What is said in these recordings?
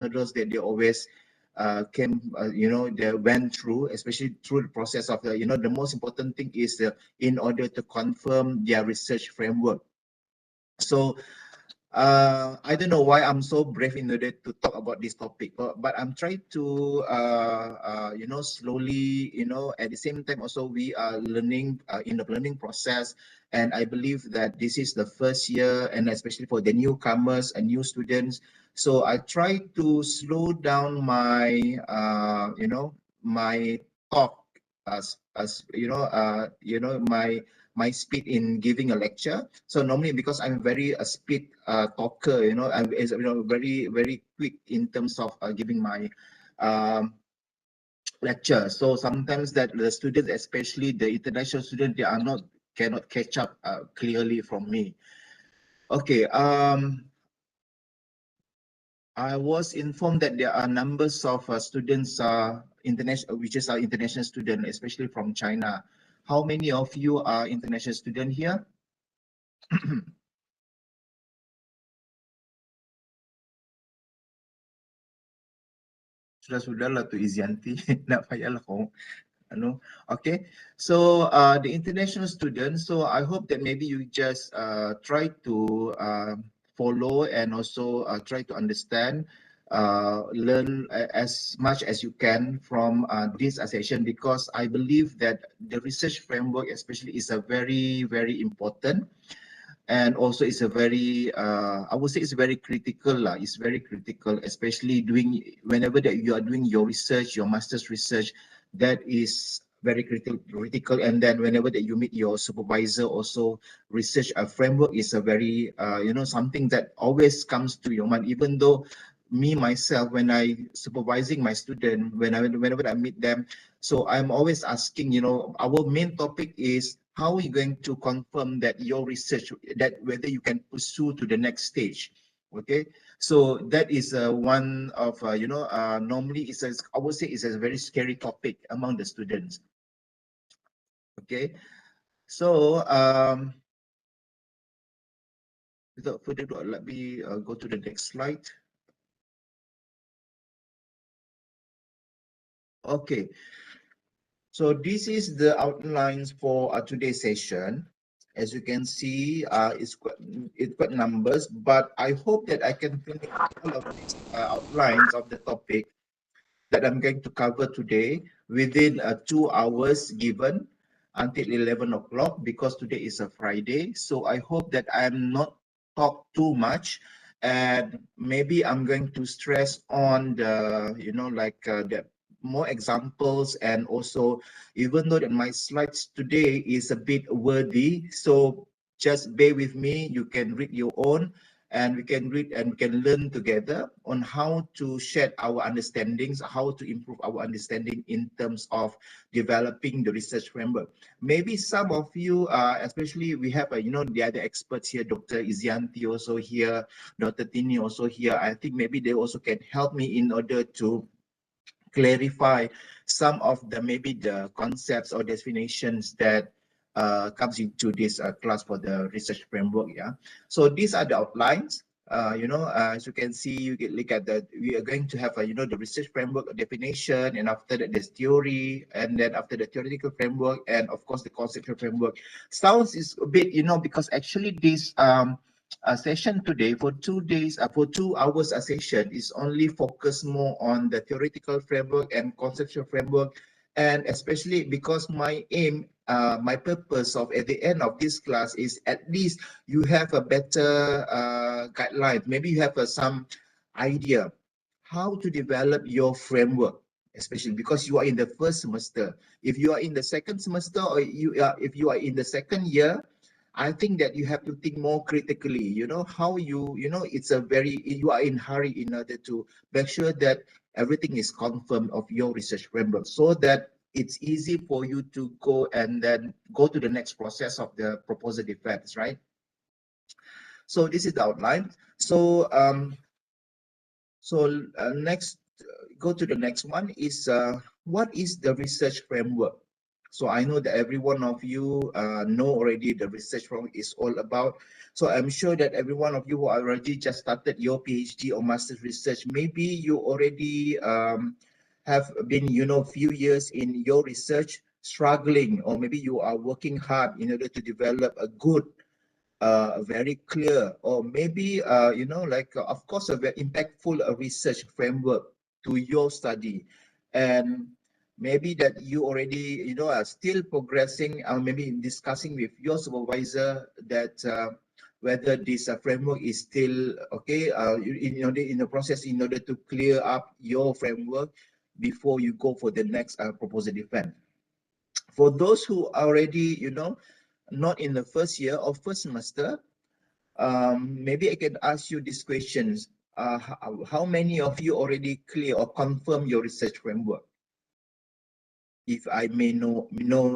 hurdles that they always they went through, especially through the process of the, the most important thing is in order to confirm their research framework. So I don't know why I'm so brave in order to talk about this topic, but I'm trying to, slowly, at the same time also we are learning in the learning process. And I believe that this is the first year, and especially for the newcomers and new students. So I try to slow down my, my talk my speed in giving a lecture. So normally, because I'm very a speed talker, I'm very very quick in terms of giving my lecture. So sometimes that the students, especially the international students, they are not cannot catch up clearly from me. Okay. I was informed that there are numbers of students, international, which is our international student, especially from China. How many of you are international student here? Sudah-sudahlah tu Izianti, nak payahlah kau. Okay, so the international students, so I hope that maybe you just try to follow and also try to understand, learn as much as you can from this session, because I believe that the research framework especially is a very, very important. And also it's a very, I would say it's very critical. It's very critical, especially whenever that you are doing your research, your master's research, that is very critical. And then whenever that you meet your supervisor, also research framework is a very, something that always comes to your mind. Even though me myself, when I supervising my student, whenever I meet them, so I'm always asking, our main topic is how are you going to confirm that your research, that whether you can pursue to the next stage. Okay, so that is one of normally I would say it's a very scary topic among the students. Okay, so without further ado, let me go to the next slide. Okay, so this is the outlines for today's session. As you can see, it's quite numbers, but I hope that I can finish all of these outlines of the topic that I'm going to cover today within 2 hours given until 11 o'clock, because today is a Friday. So I hope that I'm not talk too much, and maybe I'm going to stress on the, the more examples. And also, even though that my slides today is a bit wordy, so just bear with me. You can read your own, and we can read and we can learn together on how to share our understandings, how to improve our understanding in terms of developing the research framework. Maybe some of you, especially we have, the other experts here, Dr. Izianti also here, Dr. Tini also here. I think maybe they also can help me in order to clarify some of maybe the concepts or definitions that comes into this class for the research framework. Yeah, so these are the outlines. As you can see, you can look at that. We are going to have the research framework definition, and after that there's theory, and then after the theoretical framework, and of course the conceptual framework. Sounds is a bit, because actually this session today for 2 days, for 2 hours a session is only focused more on the theoretical framework and conceptual framework. And especially because my aim, my purpose of at the end of this class is at least you have a better guideline. Maybe you have some idea how to develop your framework, especially because you are in the first semester. If you are in the second semester, or if you are in the second year, I think that you have to think more critically, how it's a very, you are in hurry in order to make sure that everything is confirmed of your research framework, so that it's easy for you to go and then go to the next process of the proposal defense, right? So this is the outline. So next, go to the next one is what is the research framework? So I know that every one of you know already the research framework is all about. So I'm sure that every one of you who already just started your PhD or master's research, maybe you already have been, few years in your research struggling, or maybe you are working hard in order to develop a good, very clear, or maybe, of course, a very impactful research framework to your study. And maybe that you already, are still progressing, maybe discussing with your supervisor that whether this framework is still okay, in the process in order to clear up your framework before you go for the next proposal defense. For those who are already, not in the first year or first semester, maybe I can ask you these questions. How many of you already clear or confirm your research framework? If I may know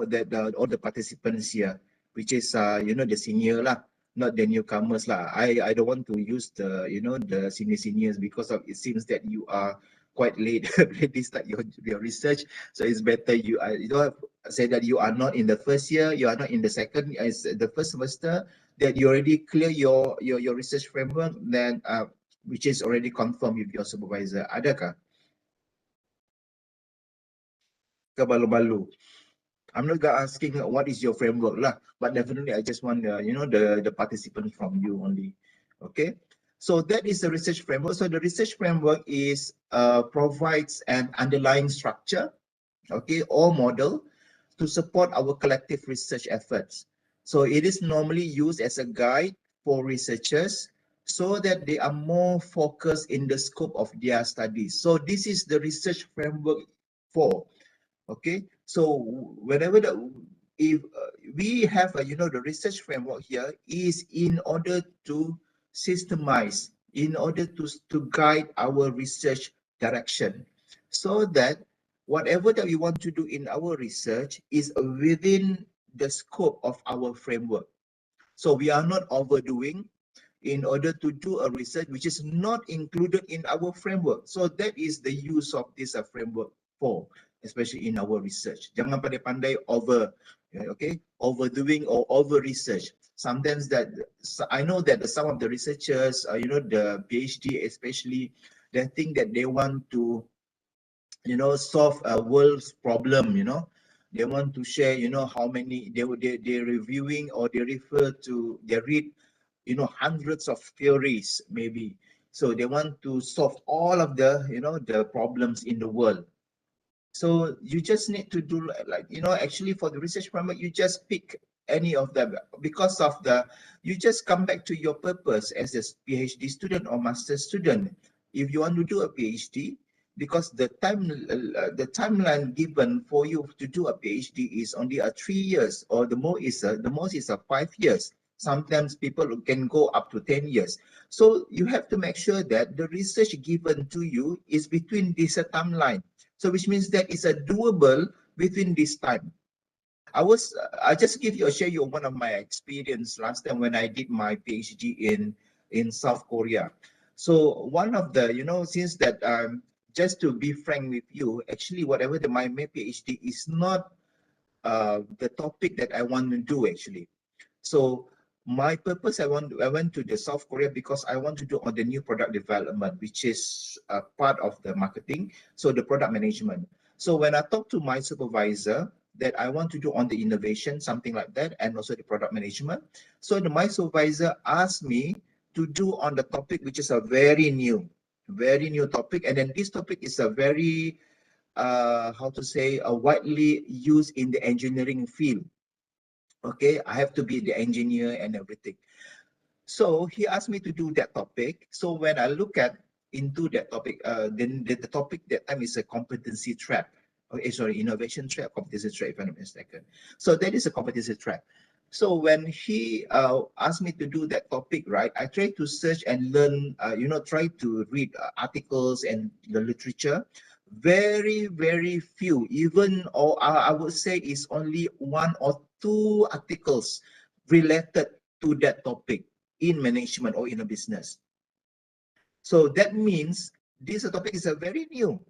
that all the participants here, which is the senior lah, not the newcomers lah. I don't want to use the the seniors, because of it seems that you are quite late already start your research. So it's better you don't say that you are not in the first year, you are not in the second as the first semester, that you already clear your research framework, then which is already confirmed with your supervisor. Adakah? Ke balu-balu? I'm not asking what is your framework lah, but definitely I just want the participants from you only. Okay, so that is the research framework. So the research framework is provides an underlying structure, okay, or model to support our collective research efforts. So it is normally used as a guide for researchers so that they are more focused in the scope of their studies. So this is the research framework for. Okay, so whenever if we have the research framework here is in order to systemize, in order to guide our research direction, so that whatever that we want to do in our research is within the scope of our framework. So we are not overdoing in order to do a research which is not included in our framework. So that is the use of this framework for, especially in our research. Jangan pandai-pandai overdoing or over research. Sometimes that I know that some of the researchers, the PhD especially, they think that they want to, solve a world's problem. They want to share, how many they're reviewing, or they read hundreds of theories maybe. So they want to solve all of the the problems in the world. So you just need to do actually for the research framework, you just pick any of them, because of you just come back to your purpose as a PhD student or master student. If you want to do a PhD, because the timeline given for you to do a PhD is only 3 years, or the most is 5 years. Sometimes people can go up to 10 years. So you have to make sure that the research given to you is between this timeline. So which means that it's a doable within this time. I just share you one of my experience last time when I did my PhD in South Korea. So one of the, since that just to be frank with you, actually whatever my PhD is not the topic that I want to do actually. So my purpose, I went to the South Korea because I want to do on the new product development, which is a part of the marketing, so the product management. So when I talk to my supervisor that I want to do on the innovation, something like that, and also the product management, so my supervisor asked me to do on the topic, which is a very new topic, and then this topic is a very widely used in the engineering field. Okay, I have to be the engineer and everything. So he asked me to do that topic. So when I look at into that topic, then the topic that time is a competency trap. Okay, sorry, innovation trap, competency trap, if I'm not mistaken. So that is a competency trap. So when he asked me to do that topic, right, I tried to search and learn, try to read articles and the literature. Very, very few, even, or I would say is only 1 or 2 articles related to that topic in management or in a business. So that means this topic is a very new.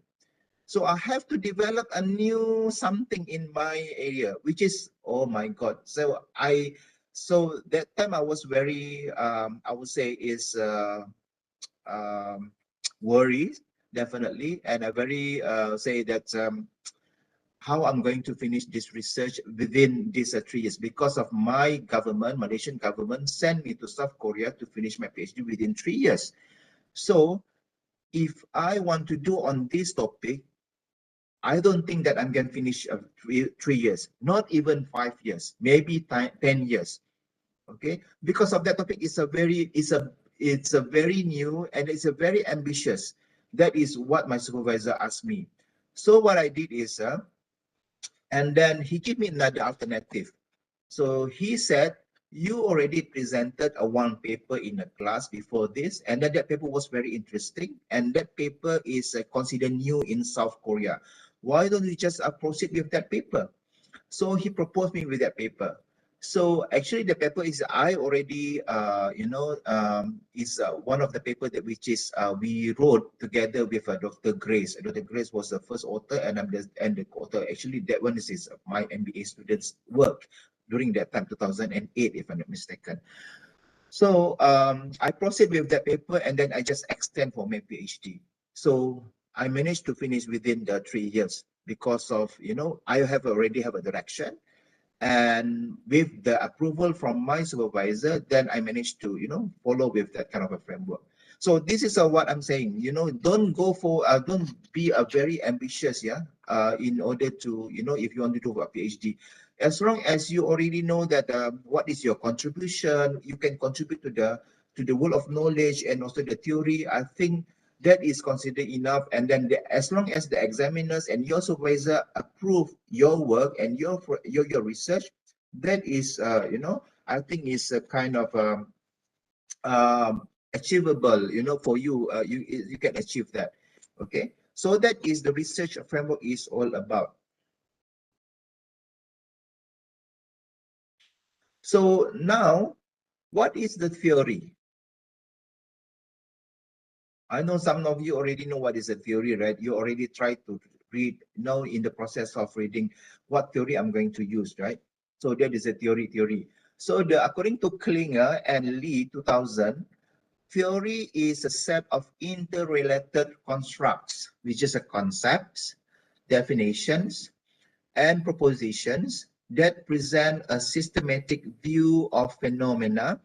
So I have to develop a new something in my area, which is, oh my God. So that time I was very, I would say is um, worried, definitely. And I very say that how I'm going to finish this research within these 3 years, because of my government, Malaysian government, sent me to South Korea to finish my PhD within 3 years. So if I want to do on this topic, I don't think that I'm going to finish 3 years, not even 5 years, maybe 10 years. Okay, because of that topic, it's a very new and it's a very ambitious. That is what my supervisor asked me. So what I did is, and then he gave me another alternative. So he said, you already presented a one paper in a class before this, and then that paper was very interesting, and that paper is considered new in South Korea. Why don't you just proceed with that paper? So he proposed me with that paper. So actually the paper is I already, is one of the paper that which is we wrote together with Dr. Grace. Dr. Grace was the first author, and I'm the author. Actually, that one is my MBA students' work during that time, 2008, if I'm not mistaken. So I proceed with that paper, and then I just extend for my PhD. So I managed to finish within the 3 years because of, I already have a direction, and with the approval from my supervisor, then I managed to, follow with that kind of a framework. So this is what I'm saying, don't go for, don't be a very ambitious, in order to, if you want to do a PhD. As long as you already know that what is your contribution, you can contribute to the world of knowledge and also the theory. I think that is considered enough. And then as long as the examiners and your supervisor approve your work and your research, that is, I think is a kind of achievable, for you. You can achieve that. Okay, so that is the research framework is all about. So now, what is the theory? I know some of you already know what is a theory, right? You already tried to read, now in the process of reading what theory I'm going to use, right? So that is a theory. So according to Klinger and Lee 2000, theory is a set of interrelated constructs, which is a concepts, definitions, and propositions that present a systematic view of phenomena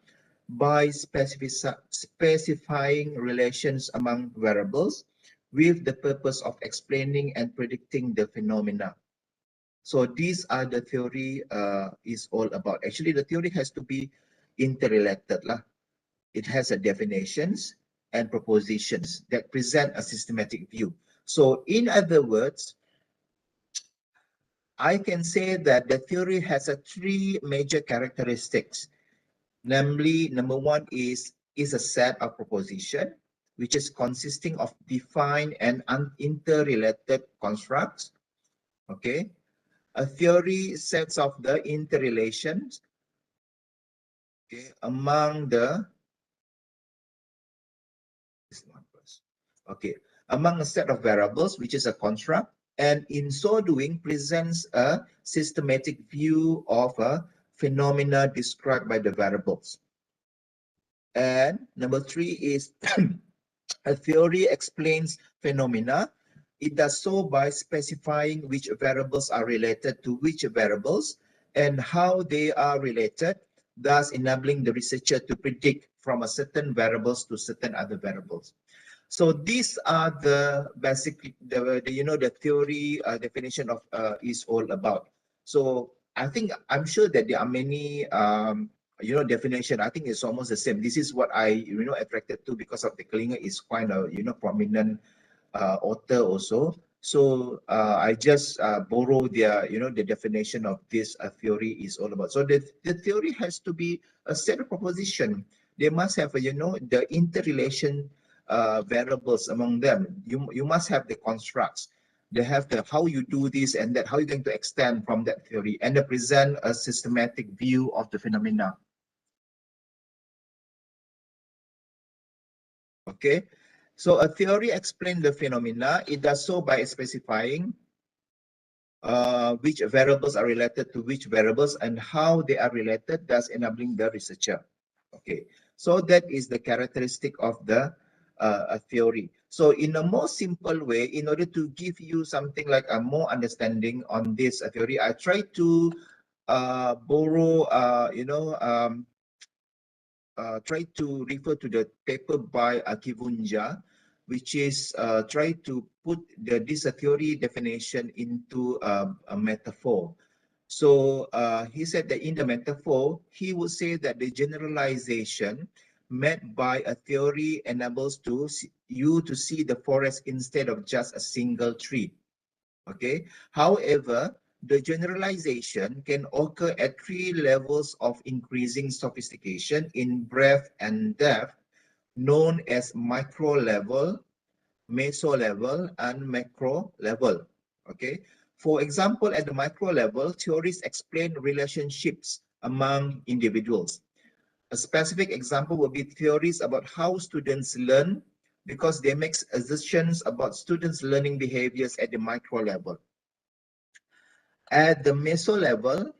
by specifying relations among variables with the purpose of explaining and predicting the phenomena. So these are the theory is all about. Actually, the theory has to be interrelated lah. It has a definitions and propositions that present a systematic view. So in other words, I can say that the theory has three major characteristics. Namely, number one is a set of proposition, which is consisting of defined and interrelated constructs. Okay, a theory sets of the interrelations, okay, among the among a set of variables, which is a construct, and in so doing presents a systematic view of a phenomena described by the variables. And number three is a theory explains phenomena. It does so by specifying which variables are related to which variables and how they are related, thus enabling the researcher to predict from a certain variables to certain other variables. So these are the basic, the theory definition of is all about. So I'm sure that there are many definition. I think it's almost the same. This is what I attracted to because of the Klinger is quite a prominent author also. So I just borrow their the definition of this theory is all about. So the theory has to be a set of proposition. They must have the interrelation variables among them. You must have the constructs. They have the how you do this and that, how you're going to extend from that theory, and they present a systematic view of the phenomena. Okay, So a theory explains the phenomena. It does so by specifying which variables are related to which variables and how they are related, thus enabling the researcher. Okay, so that is the characteristic of the theory. So in a more simple way, in order to give you something like a more understanding on this theory, I try to borrow, try to refer to the paper by Kivunja, which is try to put this theory definition into a metaphor. So he said that in the metaphor, he would say that the generalization meant by a theory enables you to see the forest instead of just a single tree. Okay. However, the generalization can occur at three levels of increasing sophistication in breadth and depth, known as micro level, meso level, and macro level. Okay. For example, at the micro level, theories explain relationships among individuals. A specific example would be theories about how students learn because they make assumptions about students' learning behaviors at the micro level. At the meso level,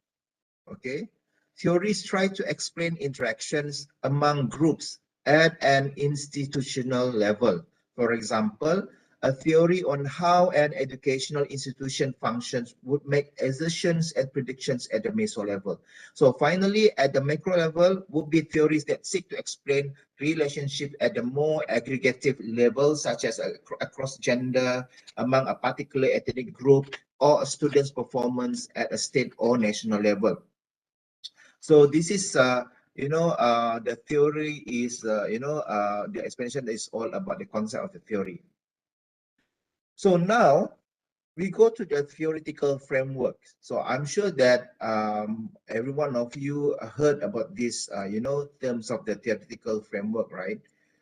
okay, theories try to explain interactions among groups at an institutional level. For example, a theory on how an educational institution functions would make assertions and predictions at the meso level. So finally, at the macro level would be theories that seek to explain relationships at the more aggregative level, such as across gender, among a particular ethnic group, or a student's performance at a state or national level. So this is, the theory is, the explanation is all about the concept of the theory. So now we go to the theoretical framework. So I'm sure that every one of you heard about this, terms of the theoretical framework, right?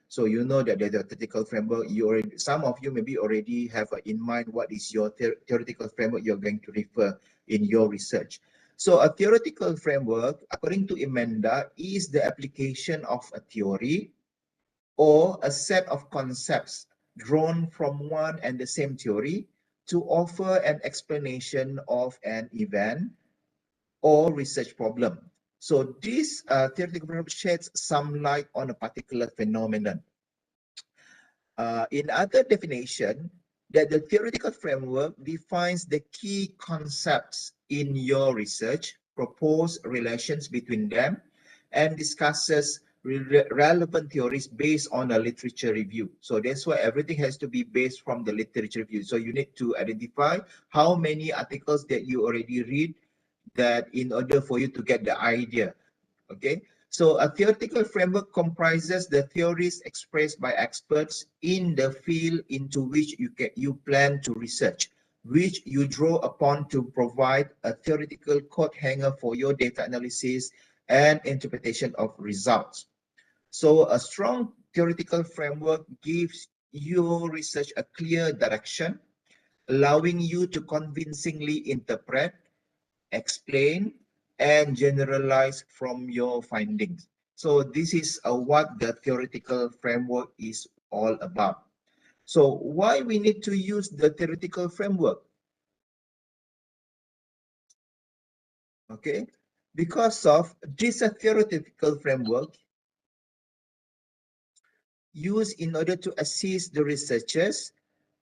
So you know that the theoretical framework, some of you maybe already have in mind what is your theoretical framework you're going to refer in your research. So a theoretical framework, according to Emenda, is the application of a theory or a set of concepts drawn from one and the same theory to offer an explanation of an event or research problem. So this theoretical framework sheds some light on a particular phenomenon. In other definition, that the theoretical framework defines the key concepts in your research, propose relations between them, and discusses relevant theories based on a literature review. So that's why everything has to be based from the literature review. So you need to identify how many articles that you already read, that in order for you to get the idea. Okay, so a theoretical framework comprises the theories expressed by experts in the field into which you plan to research, which you draw upon to provide a theoretical coat hanger for your data analysis and interpretation of results. So a strong theoretical framework gives your research a clear direction, allowing you to convincingly interpret, explain, and generalize from your findings. So this is what the theoretical framework is all about. So why we need to use the theoretical framework? Okay, because of this theoretical framework used in order to assist the researchers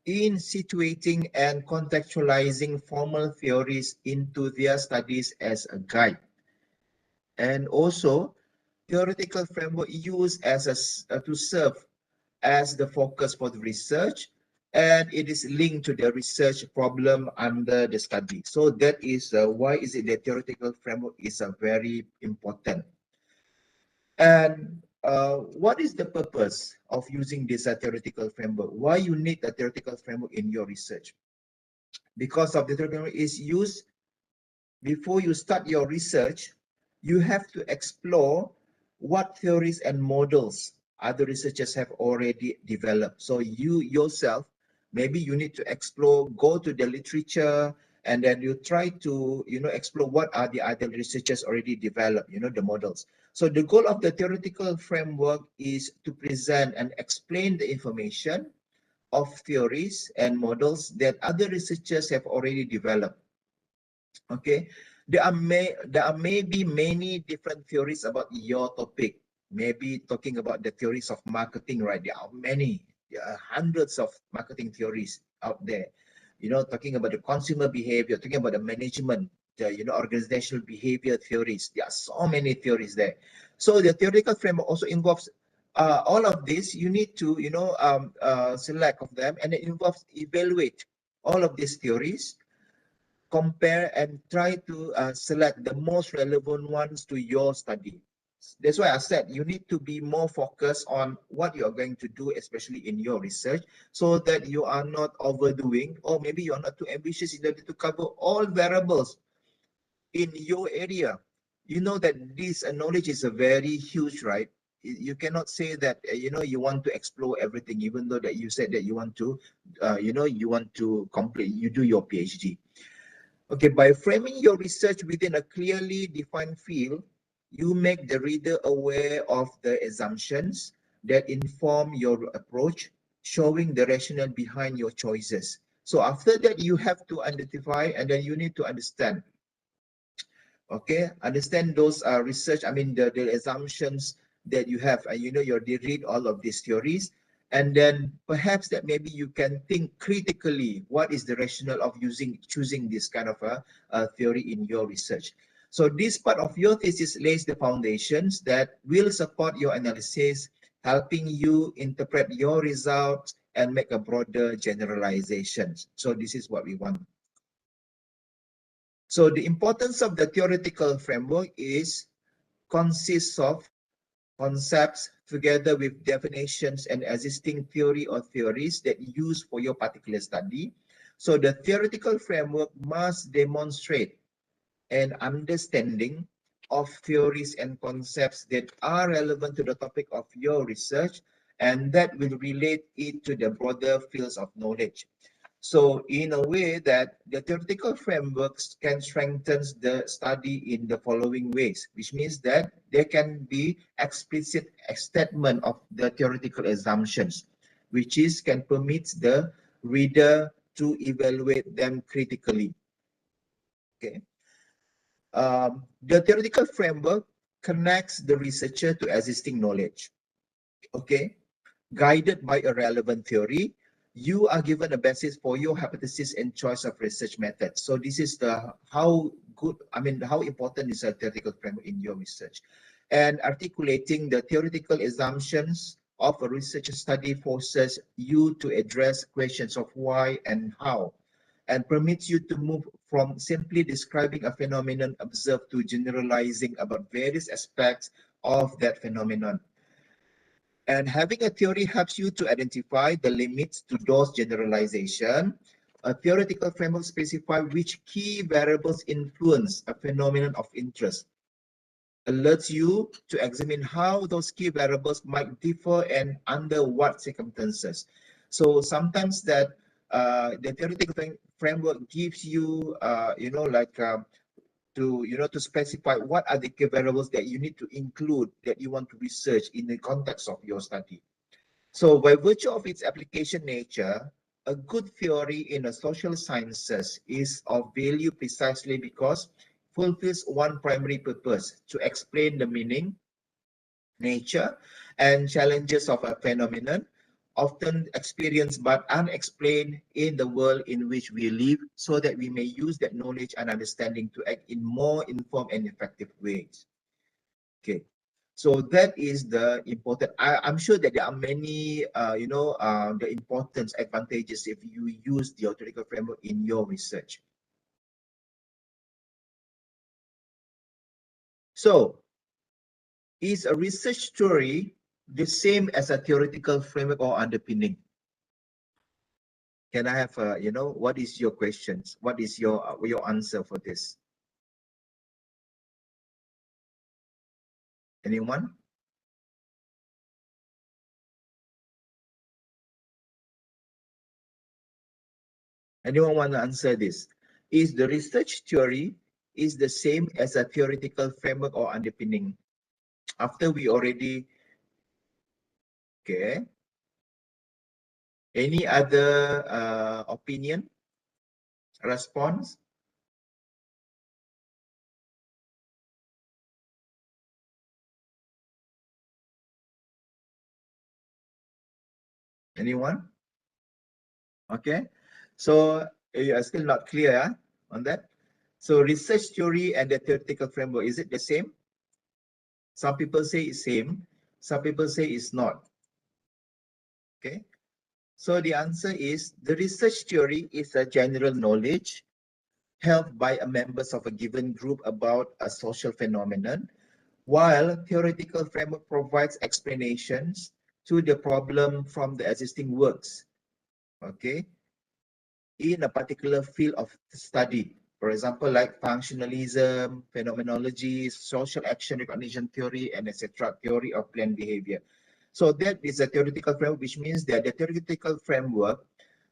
in situating and contextualizing formal theories into their studies as a guide. And also, theoretical framework used to serve as the focus for the research, and it is linked to the research problem under the study. So that is why is it the theoretical framework is very important. And what is the purpose of using this theoretical framework? Why you need a theoretical framework in your research? Because of the theoretical framework is used before you start your research, you have to explore what theories and models other researchers have already developed. So you yourself, maybe you need to explore, go to the literature, and then you try to, explore what are the other researchers already developed, the models. So the goal of the theoretical framework is to present and explain the information of theories and models that other researchers have already developed. Okay, there may be many different theories about your topic. Maybe talking about the theories of marketing, right? There are many, there are hundreds of marketing theories out there. Talking about the consumer behavior, talking about the management, the organizational behavior theories. There are so many theories there. So the theoretical framework also involves all of this. You need to select of them, and it involves evaluate all of these theories, compare and try to select the most relevant ones to your study. That's why I said you need to be more focused on what you're going to do, especially in your research, so that you are not overdoing, or maybe you're not too ambitious in order to cover all variables in your area. You know that this knowledge is a very huge, right? You cannot say that you want to explore everything, even though that you said that you want to, you want to complete, you do your PhD. Okay, by framing your research within a clearly defined field, you make the reader aware of the assumptions that inform your approach, showing the rationale behind your choices. So after that, you have to identify, and then you need to understand. Okay, understand those research, I mean the assumptions that you have, and you read all of these theories, and then perhaps that maybe you can think critically what is the rationale of choosing this kind of a theory in your research. So this part of your thesis lays the foundations that will support your analysis, helping you interpret your results and make a broader generalizations. So this is what we want. So the importance of the theoretical framework consists of concepts together with definitions and existing theory or theories that you use for your particular study. So the theoretical framework must demonstrate an understanding of theories and concepts that are relevant to the topic of your research, and that will relate it to the broader fields of knowledge. So in a way that the theoretical frameworks can strengthen the study in the following ways, which means that there can be explicit statement of the theoretical assumptions, which can permit the reader to evaluate them critically. Okay. The theoretical framework connects the researcher to existing knowledge. Okay. Guided by a relevant theory, you are given a basis for your hypothesis and choice of research method. So this is how important is a theoretical framework in your research. And articulating the theoretical assumptions of a research study forces you to address questions of why and how, and permits you to move from simply describing a phenomenon observed to generalizing about various aspects of that phenomenon. And having a theory helps you to identify the limits to those generalizations. A theoretical framework specifies which key variables influence a phenomenon of interest, alerts you to examine how those key variables might differ and under what circumstances. So sometimes that the theoretical framework gives you, to specify what are the key variables that you need to include, that you want to research in the context of your study. So by virtue of its application nature, a good theory in the social sciences is of value precisely because fulfills one primary purpose: to explain the meaning, nature, and challenges of a phenomenon, often experienced but unexplained in the world in which we live, so that we may use that knowledge and understanding to act in more informed and effective ways. Okay. So that is the important. I'm sure that there are many, the importance advantages if you use the theoretical framework in your research. So, is a research story the same as a theoretical framework or underpinning? Can I have, what is your questions? What is your answer for this? Anyone? Anyone want to answer this? is the research theory is the same as a theoretical framework or underpinning. After we already, okay. Any other opinion, response? Anyone? Okay. So you are still not clear on that. So research theory and the theoretical framework, is it the same? Some people say it's same. Some people say it's not. Okay. So the answer is the research theory is a general knowledge held by members of a given group about a social phenomenon, while theoretical framework provides explanations to the problem from the existing works, okay, in a particular field of study. For example, like functionalism, phenomenology, social action recognition theory, and etc., theory of planned behavior. So that is a theoretical framework, which means that the theoretical framework,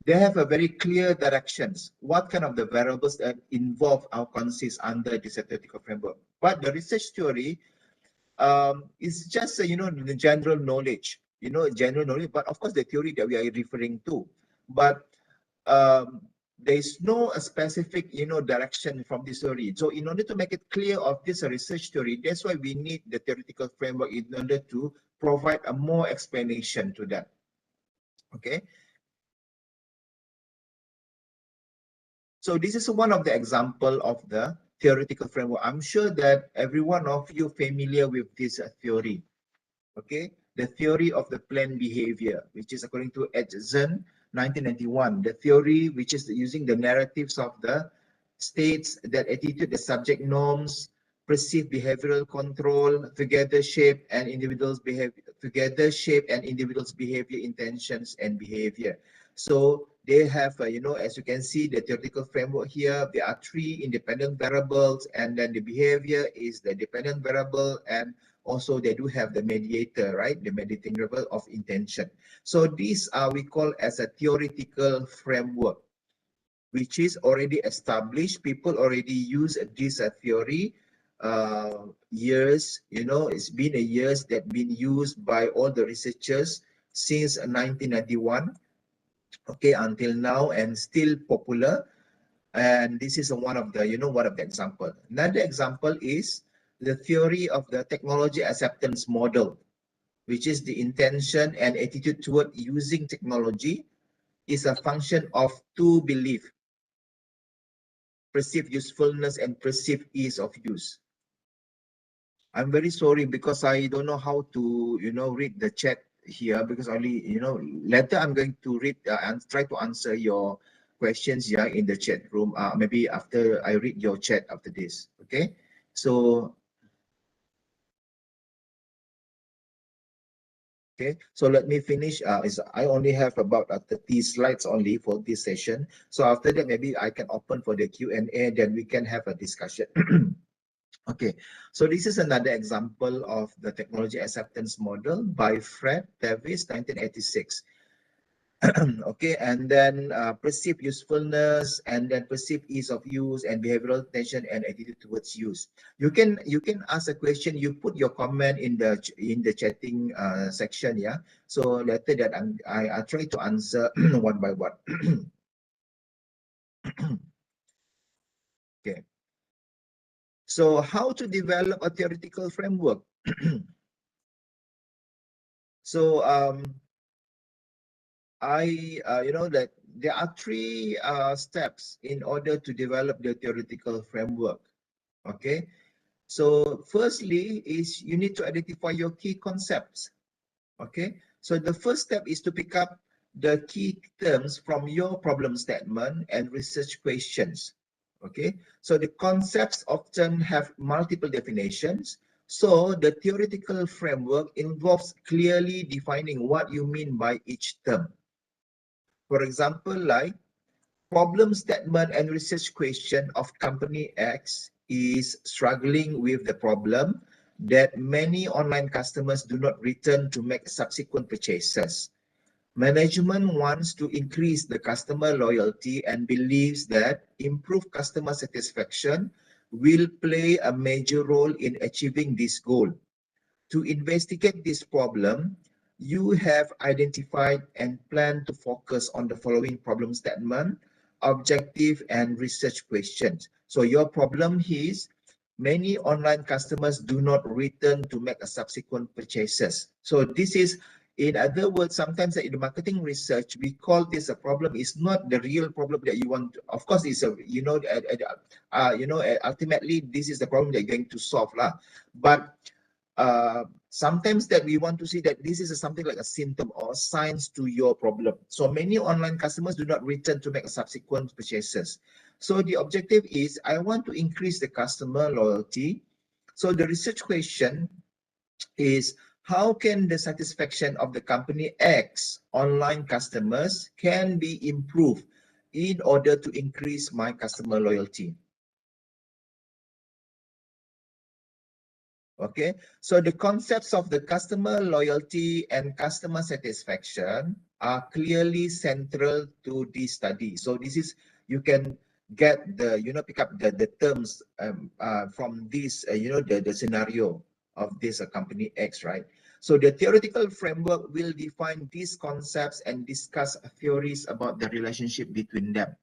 they have a very clear directions. What kind of the variables that involve or consist under this theoretical framework. But the research theory is just, the general knowledge, general knowledge. But of course, the theory that we are referring to. But there is no specific, direction from this theory. So in order to make it clear of this research theory, that's why we need the theoretical framework in order to provide a more explanation to that. Okay. So this is one of the example of the theoretical framework. I'm sure that every one of you familiar with this theory. Okay, the theory of the planned behavior, which is according to Edson, 1991. The theory which is using the narratives of the states that attitude, the subject norms, perceived behavioral control, together shape and individuals behavior, intentions and behavior. So they have, as you can see, the theoretical framework here, there are three independent variables, and then the behavior is the dependent variable, and also they do have the mediator, right? The mediating variable of intention. So these are we call as a theoretical framework, which is already established. People already use this theory years, it's been a years that been used by all the researchers since 1991, okay, until now, and still popular. And this is one of the, one of the example. Another example is the theory of the technology acceptance model, which is the intention and attitude toward using technology is a function of two beliefs: perceived usefulness and perceived ease of use. I'm very sorry because I don't know how to, read the chat here, because only, later I'm going to read and try to answer your questions here in the chat room. Maybe after I read your chat after this. Okay. So, okay. So let me finish. I only have about 30 slides only for this session. So after that, maybe I can open for the Q&A, then we can have a discussion. Okay, so this is another example of the technology acceptance model by Fred Davis, 1986. Okay, and then perceived usefulness, and then perceived ease of use, and behavioral attention and attitude towards use. You can ask a question. You put your comment in the chatting section, yeah. So later that I try to answer one by one. Okay. So how to develop a theoretical framework? So that there are three steps in order to develop the theoretical framework. Okay, so firstly is you need to identify your key concepts. Okay, so the first step is to pick up the key terms from your problem statement and research questions. Okay, so the concepts often have multiple definitions. So the theoretical framework involves clearly defining what you mean by each term. For example, like problem statement and research question of company X is struggling with the problem that many online customers do not return to make subsequent purchases. Management wants to increase the customer loyalty and believes that improved customer satisfaction will play a major role in achieving this goal. To investigate this problem, you have identified and plan to focus on the following problem statement, objective and research questions. So your problem is many online customers do not return to make a subsequent purchases. So this is, in other words, sometimes in the marketing research, we call this a problem. It's not the real problem that you want. Of course, it's a, ultimately, this is the problem that you're going to solve lah. But sometimes that we want to see that this is something like a symptom or signs to your problem. So many online customers do not return to make subsequent purchases. So the objective is I want to increase the customer loyalty. So the research question is how can the satisfaction of the company X online customers can be improved in order to increase my customer loyalty. Okay, so the concepts of the customer loyalty and customer satisfaction are clearly central to this study. So this is, you can get the, pick up the terms from this, the scenario of this company X, right? So the theoretical framework will define these concepts and discuss theories about the relationship between them.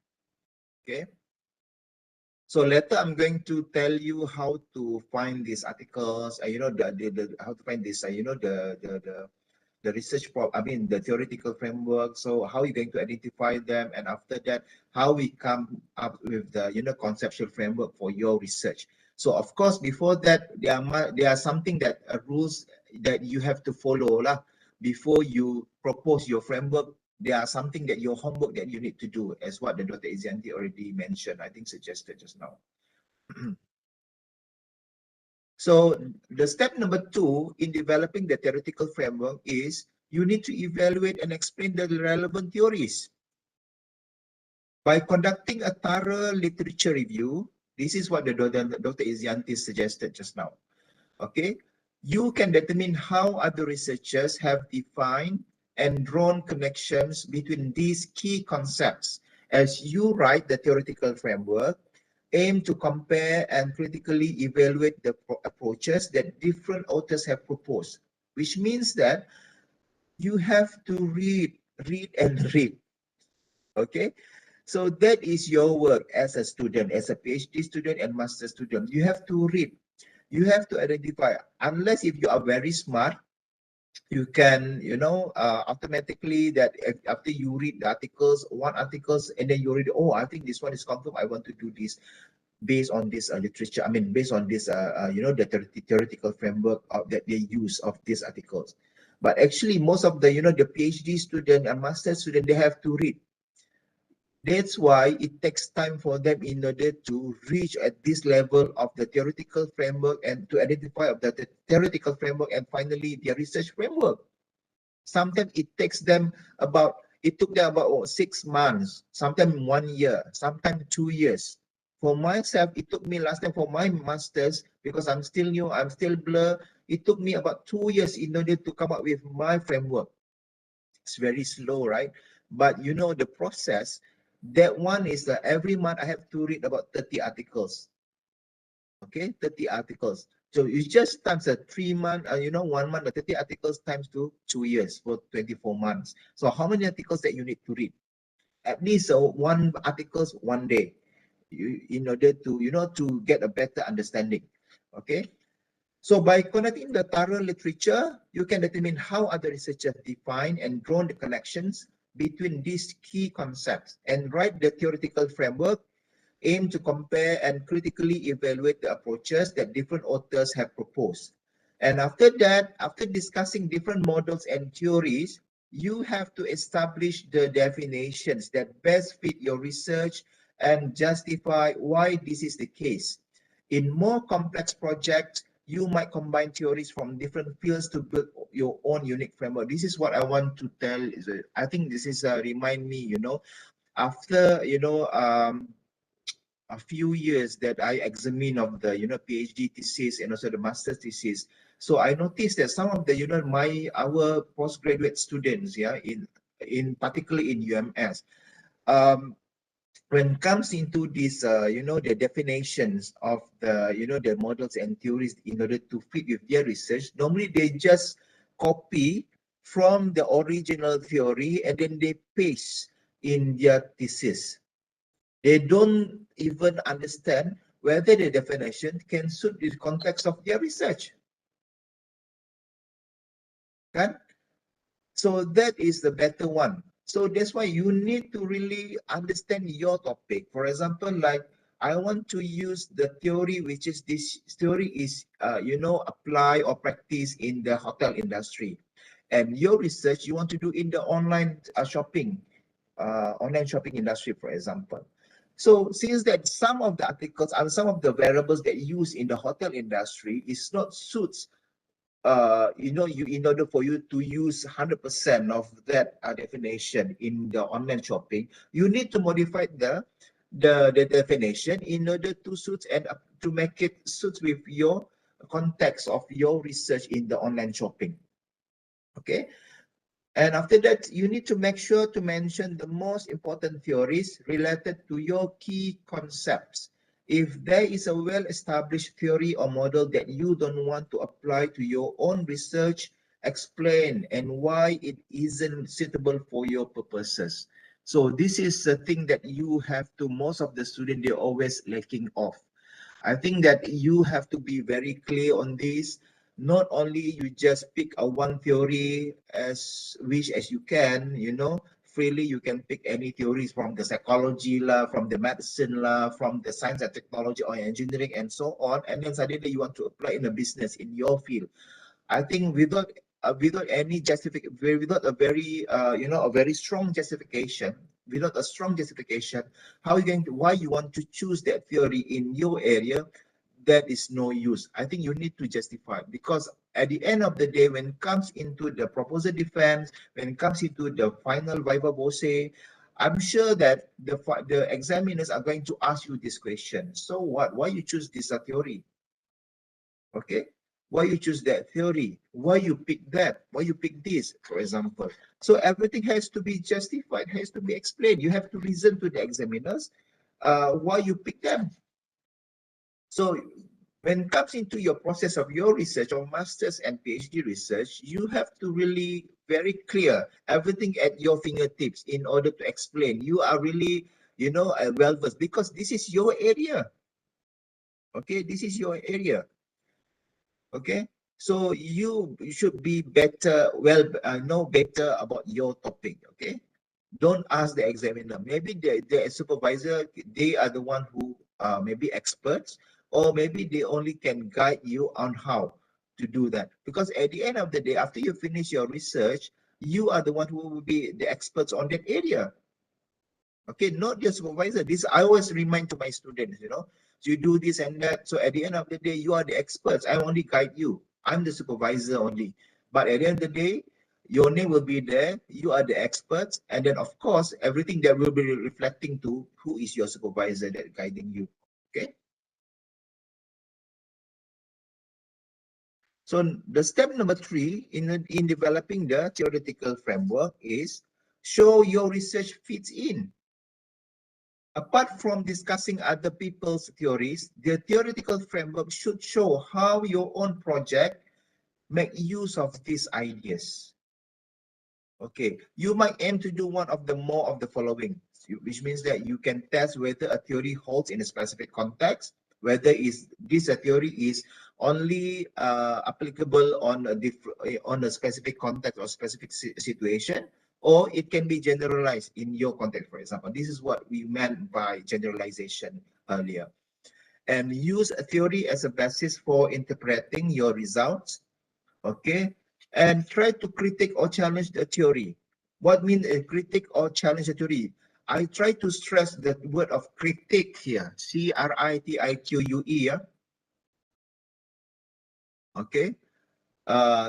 Okay. So later I'm going to tell you how to find these articles, how to find this, the research, the theoretical framework. So how you're going to identify them, and after that, how we come up with the, conceptual framework for your research. So of course, before that, there are something that rules that you have to follow lah before you propose your framework. There are something that your homework that you need to do, as what the Dr. Izianti already mentioned, I think suggested just now. So the step number 2 in developing the theoretical framework is you need to evaluate and explain the relevant theories. By conducting a thorough literature review, this is what the Dr. Izianti suggested just now. Okay, you can determine how other researchers have defined and drawn connections between these key concepts. As you write the theoretical framework, aim to compare and critically evaluate the approaches that different authors have proposed, which means that you have to read and read. Okay, so that is your work as a student, as a PhD student and master student. You have to read. You have to identify, unless if you are very smart, you can, automatically that after you read the articles, and then you read, oh, I think this one is confirmed, I want to do this based on this literature, based on this, the theoretical framework that they use of these articles. But actually, most of the, the PhD student and master student, they have to read. That's why it takes time for them in order to reach at this level of the theoretical framework and to identify of the theoretical framework and finally the research framework. Sometimes it takes them about, it took them about 6 months, sometimes 1 year, sometimes 2 years. For myself, it took me last time for my masters, because I'm still new, I'm still blur, it took me about 2 years in order to come up with my framework. It's very slow, right? But the process, that one is that every month I have to read about 30 articles. Okay, 30 articles. So you just times a 3 month, 1 month, 30 articles times 2 years for 24 months. So how many articles that you need to read? At least 1 articles 1 day, in order to, to get a better understanding. Okay. So by connecting the thorough literature, you can determine how other researchers define and draw the connections between these key concepts and write the theoretical framework, aim to compare and critically evaluate the approaches that different authors have proposed. And after that, after discussing different models and theories, you have to establish the definitions that best fit your research and justify why this is the case. In more complex projects, you might combine theories from different fields to build your own unique framework. This is what I want to tell. I think this is remind me, after, a few years that I examine of the, PhD thesis and also the master's thesis. So I noticed that some of the, our postgraduate students, particularly in UMS. When it comes into this, the definitions of the models and theories in order to fit with their research, normally they just copy from the original theory and then they paste in their thesis. They don't even understand whether the definition can suit the context of their research. Kan? So that is the better one. So that's why you need to really understand your topic. For example, like I want to use the theory, which is this theory is, apply or practice in the hotel industry. And your research you want to do in the online shopping industry, for example. So since that some of the articles and some of the variables that use in the hotel industry is not suits in order for you to use 100% of that definition in the online shopping, you need to modify the definition in order to suit and to make it suit with your context of your research in the online shopping. Okay. And after that, you need to make sure to mention the most important theories related to your key concepts. If there is a well-established theory or model that you don't want to apply to your own research, explain and why it isn't suitable for your purposes. So this is a thing that you have to, most of the students, they're always lacking of. I think that you have to be very clear on this. Not only you just pick a one theory as wish as you can, freely you can pick any theories from the psychology lah, from the medicine lah, from the science and technology or engineering and so on, and then suddenly you want to apply in a business in your field. I think without any justification, without a very a very strong justification, without a strong justification, why you want to choose that theory in your area, that is no use. I think you need to justify, because at the end of the day, when it comes into the proposal defense, when it comes into the final viva voce, I'm sure that the examiners are going to ask you this question. So what? Why you choose this theory? Okay, why you choose that theory, why you pick that, why you pick this, for example. So everything has to be justified, has to be explained. You have to reason to the examiners why you pick them. So when it comes into your process of your research or master's and PhD research, you have to really very clear everything at your fingertips in order to explain. You are really well versed, because this is your area. Okay, this is your area. Okay, so you should be better, know better about your topic. Okay, don't ask the examiner. Maybe the supervisor, they are the one who maybe experts, or maybe they only can guide you on how to do that. Because at the end of the day, after you finish your research, you are the one who will be the experts on that area. Okay, not your supervisor. This I always remind to my students, so you do this and that. So at the end of the day, you are the experts. I only guide you. I'm the supervisor only. But at the end of the day, your name will be there. You are the experts. And then, of course, everything that will be reflecting to who is your supervisor that guiding you. Okay. So the step number 3 in developing the theoretical framework is show your research fits in. Apart from discussing other people's theories, the theoretical framework should show how your own project make use of these ideas. Okay, you might aim to do one of the more of the following, which means that you can test whether a theory holds in a specific context, whether this theory is only applicable on a specific context or specific situation, or it can be generalized in your context, for example. This is what we meant by generalization earlier. And use a theory as a basis for interpreting your results. Okay, and try to critique or challenge the theory. What means a critique or challenge the theory? I try to stress the word of critique here, C-R-I-T-I-Q-U-E. Yeah? Okay,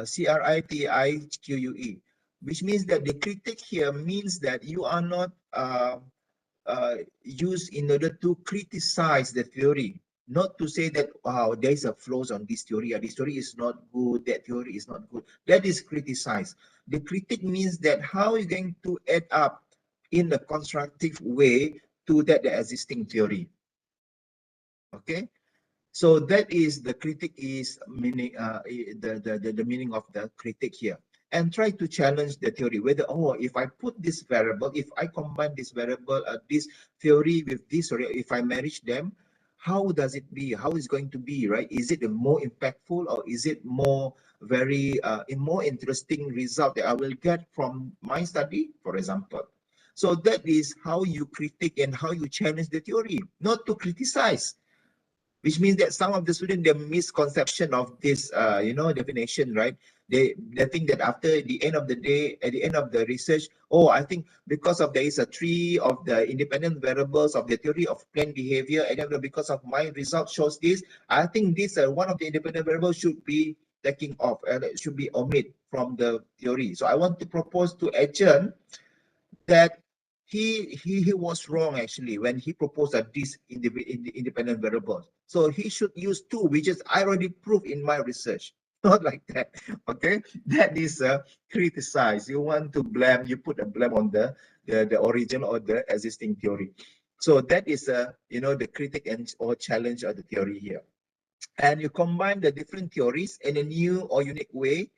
C-R-I-T-I-Q-U-E, which means that the critique here means that you are not used in order to criticize the theory. Not to say that, wow, there is a flaws on this theory, or this theory is not good, that theory is not good. That is criticized. The critic means that how are you going to add up in a constructive way to that the existing theory. Okay. So that is the critic is meaning the meaning of the critic here, and try to challenge the theory whether, oh, if I put this variable, if I combine this variable, this theory with this, or if I manage them, how does it be? How is going to be, right? Is it a more impactful, or is it more very a more interesting result that I will get from my study, for example? So that is how you critique and how you challenge the theory, not to criticize, which means that some of the students, their misconception of this definition, right? They think that after the end of the day, at the end of the research, oh, I think because of there is a tree of the independent variables of the theory of planned behavior, and then because of my result shows this, I think this one of the independent variables should be taking off, and it should be omit from the theory. So I want to propose to adjourn that he was wrong actually when he proposed that this independent variables. So he should use two, which is I already proved in my research. Not like that. Okay, that is criticized. You want to blame, you put a blame on the original or the existing theory. So that is the critic and or challenge of the theory here. And you combine the different theories in a new or unique way,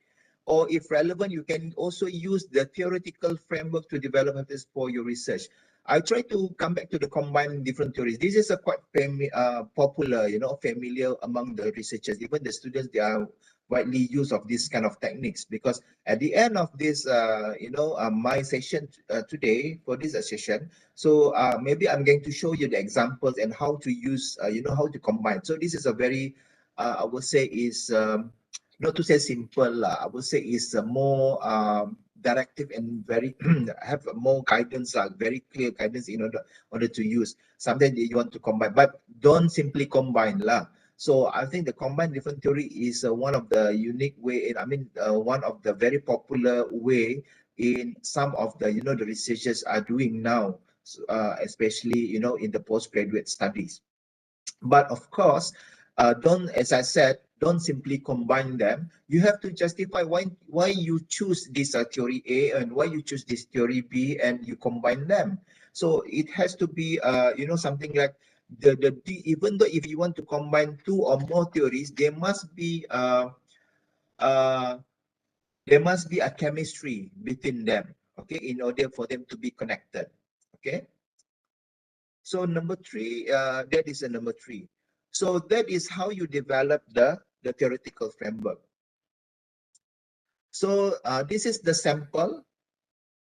or if relevant, you can also use the theoretical framework to develop this for your research. I try to come back to the combining different theories. This is a quite popular, familiar among the researchers. Even the students, they are widely used of this kind of techniques, because at the end of this, my session today for this session, so maybe I'm going to show you the examples and how to use, how to combine. So this is a very, I would say is not to say simple, I would say is more directive and very have more guidance, very clear guidance in order to use. Sometimes you want to combine, but don't simply combine lah. So I think the combine different theory is one of the unique way, and I mean one of the very popular way in some of the the researchers are doing now, especially in the postgraduate studies. But of course, don't, as I said, don't simply combine them. You have to justify why you choose this theory A and why you choose this theory B, and you combine them. So it has to be, something like even though if you want to combine two or more theories, uh, there must be a chemistry between them, okay, in order for them to be connected, okay. So number three, that is a number three. So that is how you develop the theoretical framework. So this is the sample,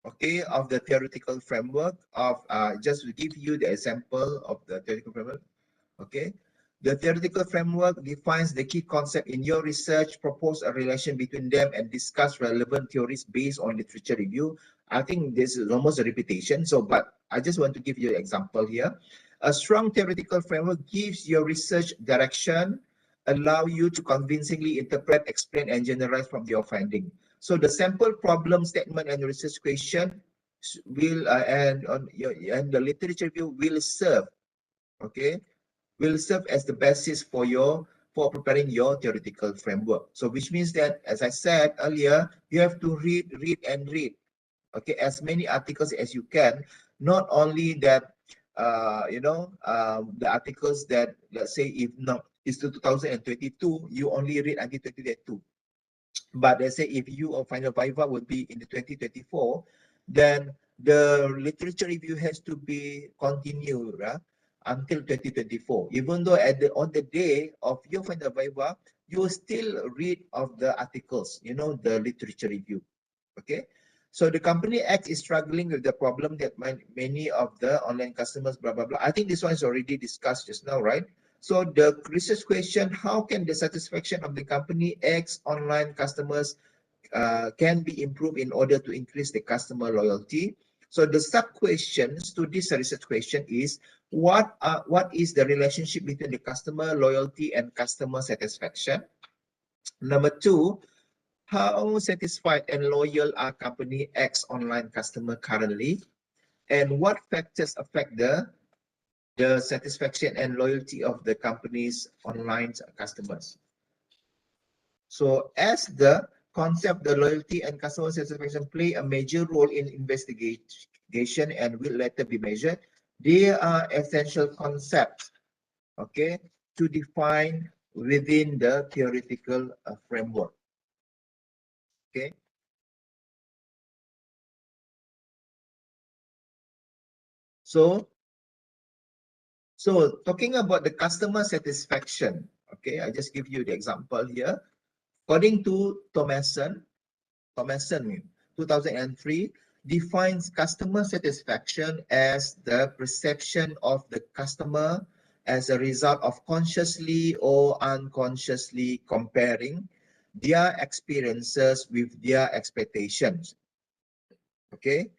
okay, of the theoretical framework of, just to give you the example of the theoretical framework, okay. The theoretical framework defines the key concept in your research, propose a relation between them, and discuss relevant theories based on literature review. I think this is almost a repetition, so but I just want to give you an example here. A strong theoretical framework gives your research direction, allow you to convincingly interpret, explain, and generalize from your finding. So the sample problem statement and research question will and the literature review will serve, okay, will serve as the basis for preparing your theoretical framework. So which means that, as I said earlier, you have to read, and read, okay, as many articles as you can. Not only that, the articles that, let's say, if not it's to 2022, you only read until 2022. But let's say if your final viva would be in the 2024, then the literature review has to be continued until 2024. Even though on the day of your final viva, you will still read of the articles, the literature review. Okay. So the company X is struggling with the problem that many of the online customers, blah, blah, blah. I think this one is already discussed just now, right? So the research question, how can the satisfaction of the company X online customers can be improved in order to increase the customer loyalty? So the sub questions to this research question is, what is the relationship between the customer loyalty and customer satisfaction? Number two, how satisfied and loyal are company X online customer currently? And what factors affect the the satisfaction and loyalty of the company's online customers. So as the concept, the loyalty and customer satisfaction play a major role in investigation and will later be measured, they are essential concepts, okay, to define within the theoretical framework. Okay. So talking about the customer satisfaction, okay, I just give you the example here. According to Thomason 2003 defines customer satisfaction as the perception of the customer as a result of consciously or unconsciously comparing their experiences with their expectations. Okay.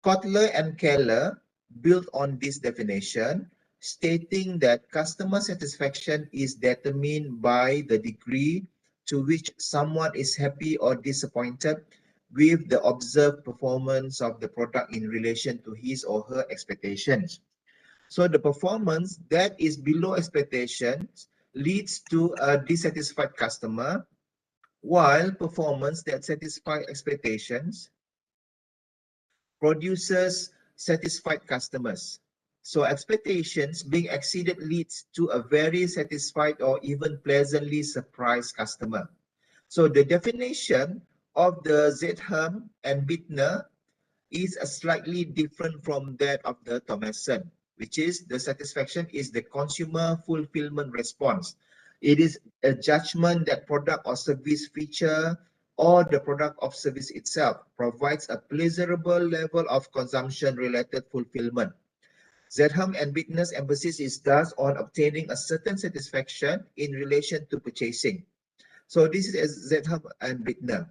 Kotler and Keller built on this definition, stating that customer satisfaction is determined by the degree to which someone is happy or disappointed with the observed performance of the product in relation to his or her expectations. So the performance that is below expectations leads to a dissatisfied customer, while performance that satisfies expectations produces satisfied customers. So expectations being exceeded leads to a very satisfied or even pleasantly surprised customer. So the definition of the Zedham and Bittner is a slightly different from that of the Thomason, which is the satisfaction is the consumer fulfillment response. It is a judgment that product or service feature or the product of service itself provides a pleasurable level of consumption-related fulfillment. Zedham and Bittner's emphasis is thus on obtaining a certain satisfaction in relation to purchasing. So this is Zedham and Bittner.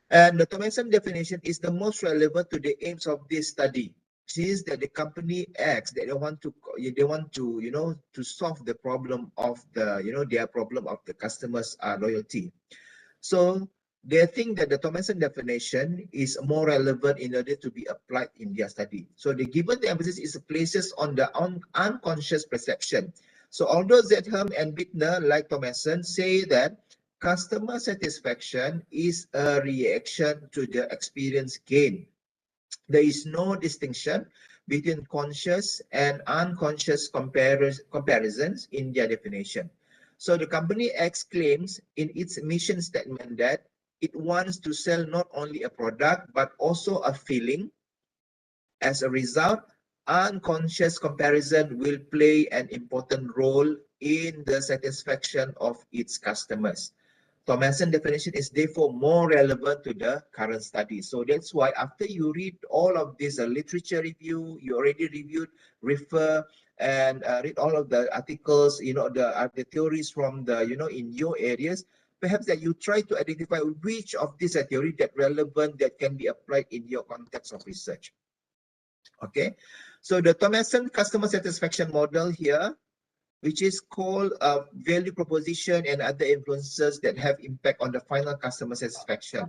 And the Thomason definition is the most relevant to the aims of this study. Since that the company X that they want to to solve the problem of the their problem of the customers' loyalty. So they think that the Thomason definition is more relevant in order to be applied in their study. So they given the emphasis is places on the unconscious perception. So although Zedham and Bittner, like Thomason, say that customer satisfaction is a reaction to the experience gain, there is no distinction between conscious and unconscious comparisons in their definition. So the company X claims in its mission statement that it wants to sell not only a product but also a feeling. As a result, unconscious comparison will play an important role in the satisfaction of its customers. Thomason definition is therefore more relevant to the current study. So that's why after you read all of this literature review, you already reviewed, refer, and read all of the articles, the theories from the, in your areas, perhaps that you try to identify which of these theory that relevant that can be applied in your context of research. Okay, so the Thomason customer satisfaction model here, which is called value proposition and other influences that have impact on the final customer satisfaction.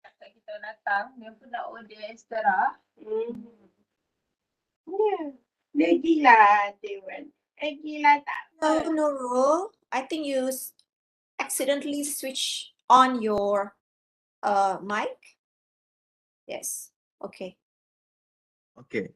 Kita datang, dia pun nak order extra. Dia gila, Dewan. Gila tak? No, Nurul, I think you accidentally switch on your mic. Yes, okay. Okay.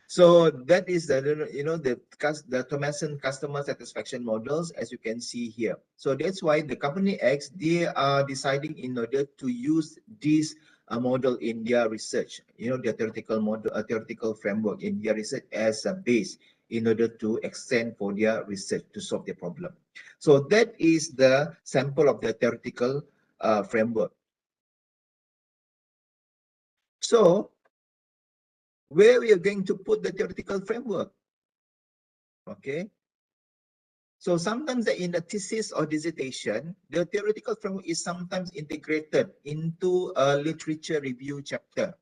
So that is the the Thomason customer satisfaction models, as you can see here. So that's why the company X, they are deciding in order to use this model in their research, their theoretical model, theoretical framework in their research as a base in order to extend for their research to solve their problem. So that is the sample of the theoretical framework. So where we are going to put the theoretical framework? Okay. So sometimes in the thesis or dissertation, the theoretical framework is sometimes integrated into a literature review chapter,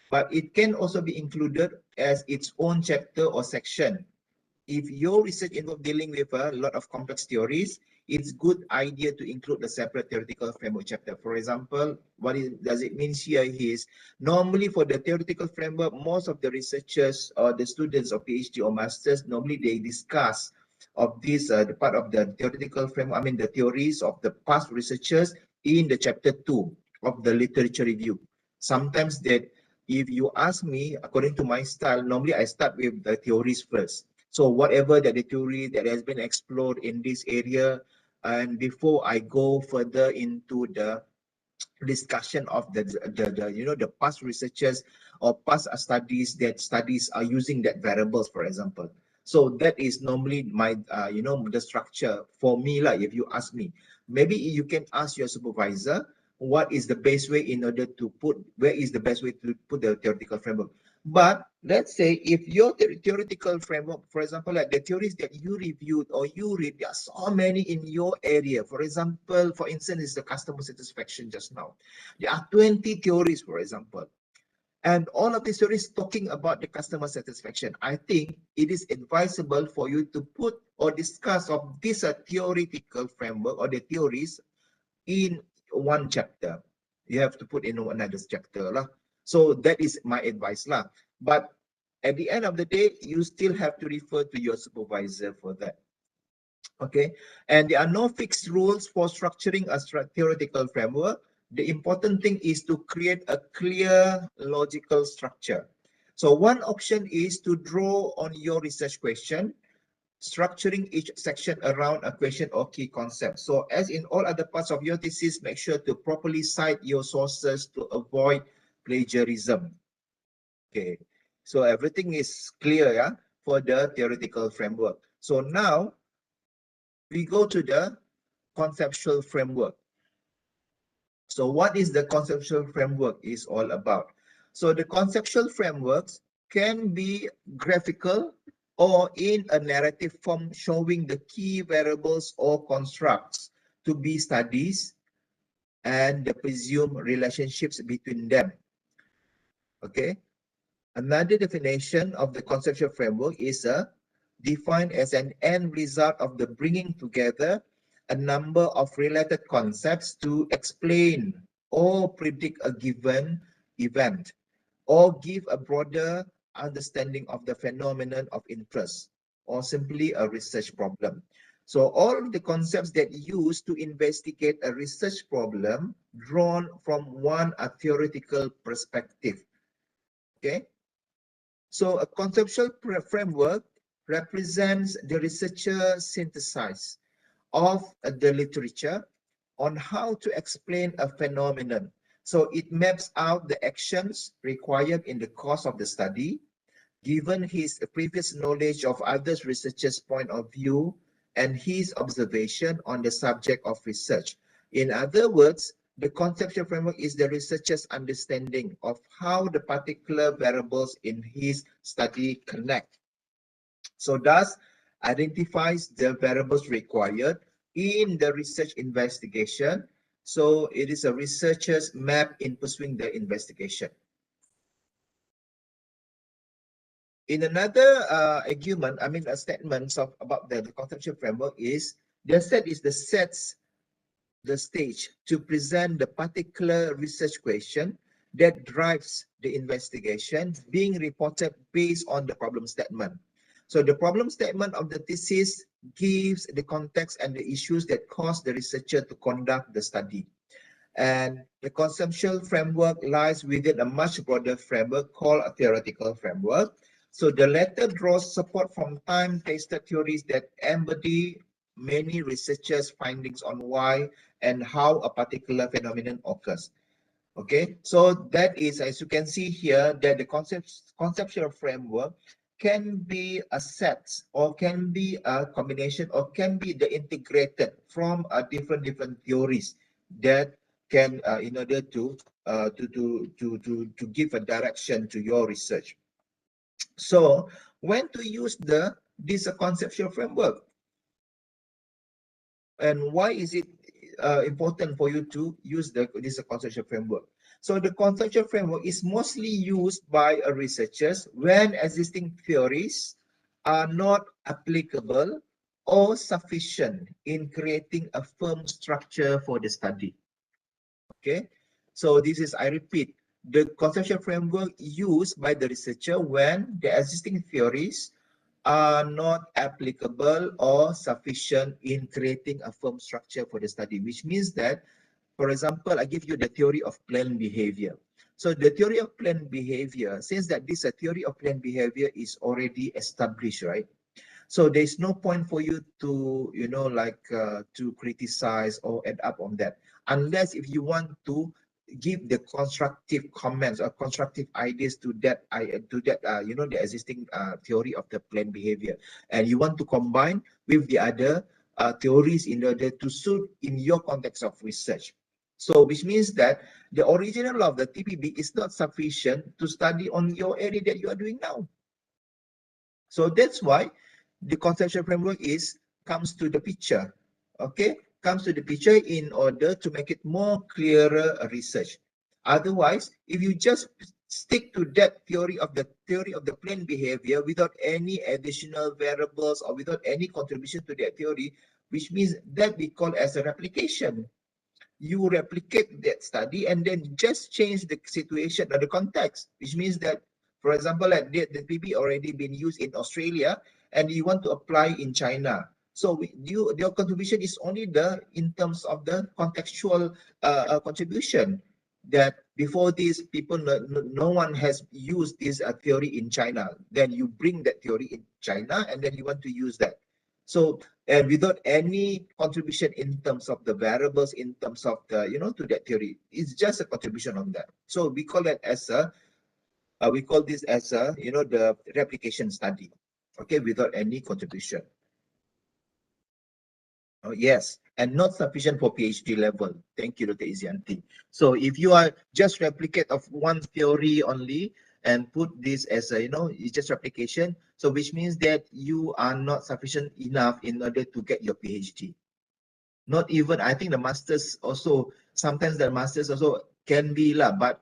but it can also be included as its own chapter or section. If your research involves dealing with a lot of complex theories, it's good idea to include a separate theoretical framework chapter. For example, does it mean here is normally for the theoretical framework, most of the researchers or the students of PhD or masters, normally they discuss of this the part of the theoretical framework, I mean the theories of the past researchers in the chapter 2 of the literature review. Sometimes that if you ask me, according to my style, normally I start with the theories first. So whatever that the theory that has been explored in this area, and before I go further into the discussion of the past researchers or past studies are using that variables, for example. So that is normally my the structure for me, like if you ask me. Maybe you can ask your supervisor what is the best way in order to put, where is the best way to put the theoretical framework. But let's say if your theoretical framework, for example, like the theories that you reviewed or you read, there are so many in your area. For example, for instance, is the customer satisfaction just now. There are 20 theories, for example. And all of these theories talking about the customer satisfaction. I think it is advisable for you to put or discuss of this theoretical framework or the theories in one chapter. You have to put in another chapter lah. So that is my advice lah. But at the end of the day, you still have to refer to your supervisor for that. Okay, and there are no fixed rules for structuring a theoretical framework. The important thing is to create a clear logical structure. So one option is to draw on your research question, structuring each section around a question or key concept. So as in all other parts of your thesis, make sure to properly cite your sources to avoid plagiarism. Okay, so everything is clear, yeah, for the theoretical framework. So now we go to the conceptual framework. So what is the conceptual framework is all about? So the conceptual frameworks can be graphical or in a narrative form showing the key variables or constructs to be studied and the presumed relationships between them. Okay. Another definition of the conceptual framework is defined as an end result of the bringing together a number of related concepts to explain or predict a given event or give a broader understanding of the phenomenon of interest or simply a research problem. So all of the concepts that use to investigate a research problem drawn from one theoretical perspective. Okay. So a conceptual framework represents the researcher synthesis of the literature on how to explain a phenomenon. So it maps out the actions required in the course of the study, given his previous knowledge of other researchers' point of view and his observation on the subject of research. In other words, the conceptual framework is the researcher's understanding of how the particular variables in his study connect. So thus identifies the variables required in the research investigation. So it is a researcher's map in pursuing the investigation. In another argument, I mean, statements about the conceptual framework is the set is the sets the stage to present the particular research question that drives the investigation being reported based on the problem statement. So the problem statement of the thesis gives the context and the issues that cause the researcher to conduct the study. And the conceptual framework lies within a much broader framework called a theoretical framework. So the latter draws support from time-tested theories that embody many researchers' findings on why and how a particular phenomenon occurs. Okay, so that is, as you can see here, that the conceptual framework can be a set or can be a combination or can be the integrated from different theories that can in order to give a direction to your research. So when to use this conceptual framework, and why is it important for you to use this conceptual framework? So the conceptual framework is mostly used by researchers when existing theories are not applicable or sufficient in creating a firm structure for the study. Okay, so this is, I repeat, the conceptual framework used by the researcher when the existing theories are not applicable or sufficient in creating a firm structure for the study, which means that, for example, I give you the theory of planned behavior. So the theory of planned behavior, since that this theory of planned behavior is already established, right? So there's no point for you to, to criticize or add up on that, unless if you want to give the constructive comments or constructive ideas to that, the existing theory of the planned behavior, and you want to combine with the other theories in order to suit in your context of research. So which means that the original of the TPB is not sufficient to study on your area that you are doing now. So that's why the conceptual framework comes to the picture, okay? Comes to the picture in order to make it more clearer research. Otherwise, if you just stick to that theory of the planned behavior without any additional variables or without any contribution to that theory, which means that we call as a replication. You replicate that study and then just change the situation or the context, which means that, for example, like the PB already been used in Australia and you want to apply in China. So your contribution is only in terms of the contextual contribution, that before this, no one has used this theory in China. Then you bring that theory in China and then you want to use that. So, and without any contribution in terms of the variables, in terms of the, to that theory, it's just a contribution on that. So we call it as we call this as the replication study, okay, without any contribution. Oh, yes, and not sufficient for PhD level. Thank you, Dr. Izianti. So if you are just replicate of one theory only and put this as a, it's just replication, so which means that you are not sufficient enough in order to get your PhD. Not even, I think the masters also, sometimes the masters also can be lah, but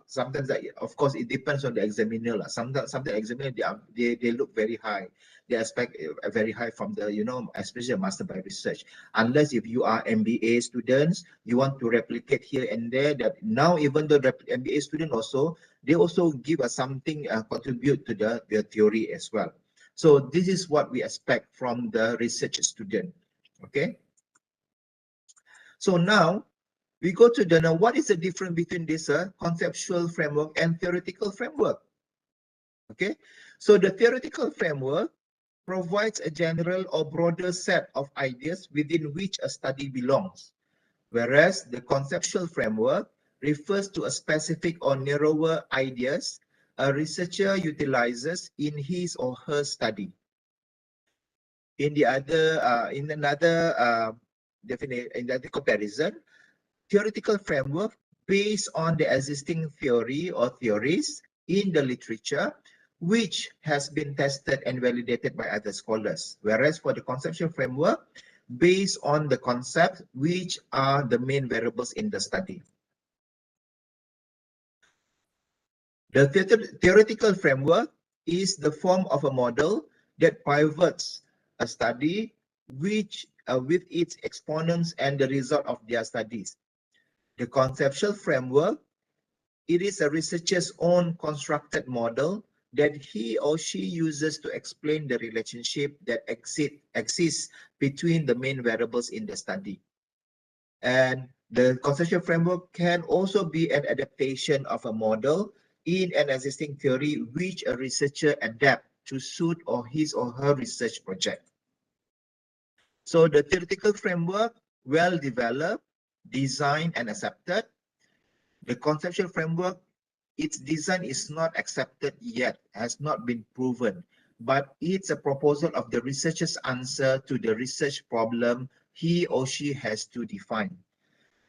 sometimes that, of course, it depends on the examiner lah. Sometimes examiner, they look very high. They expect very high from the, especially a master by research. Unless if you are MBA students, you want to replicate here and there, that now even the MBA student also, they also give us something, contribute to the theory as well. So this is what we expect from the research student, okay? So now we go to the, now what is the difference between this conceptual framework and theoretical framework? Okay, so the theoretical framework provides a general or broader set of ideas within which a study belongs, whereas the conceptual framework refers to a specific or narrower ideas a researcher utilizes in his or her study. In another comparison, theoretical framework based on the existing theory or theories in the literature, which has been tested and validated by other scholars. Whereas for the conceptual framework, based on the concepts which are the main variables in the study. The theoretical framework is the form of a model that pivots a study which with its exponents and the result of their studies. The conceptual framework, it is a researcher's own constructed model that he or she uses to explain the relationship that exists between the main variables in the study. And the conceptual framework can also be an adaptation of a model in an existing theory which a researcher adapts to suit his or her research project. So the theoretical framework, well developed, designed and accepted. The conceptual framework, its design is not accepted yet, has not been proven, but it's a proposal of the researcher's answer to the research problem he or she has to define.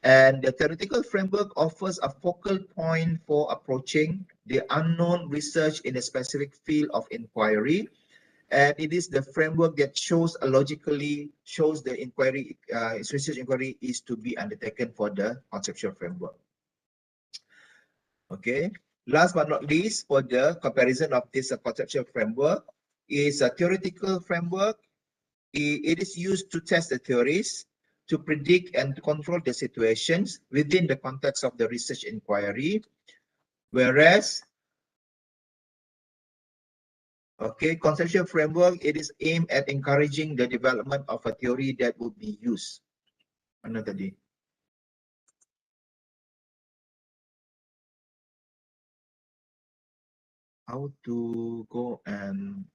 And the theoretical framework offers a focal point for approaching the unknown research in a specific field of inquiry. And it is the framework that shows the inquiry, research inquiry is to be undertaken for the conceptual framework. Okay. Last but not least, for the comparison of this conceptual framework is a theoretical framework it is used to test the theories, to predict and to control the situations within the context of the research inquiry. Whereas, okay, conceptual framework, it is aimed at encouraging the development of a theory that would be used. Mana tadi? How to go and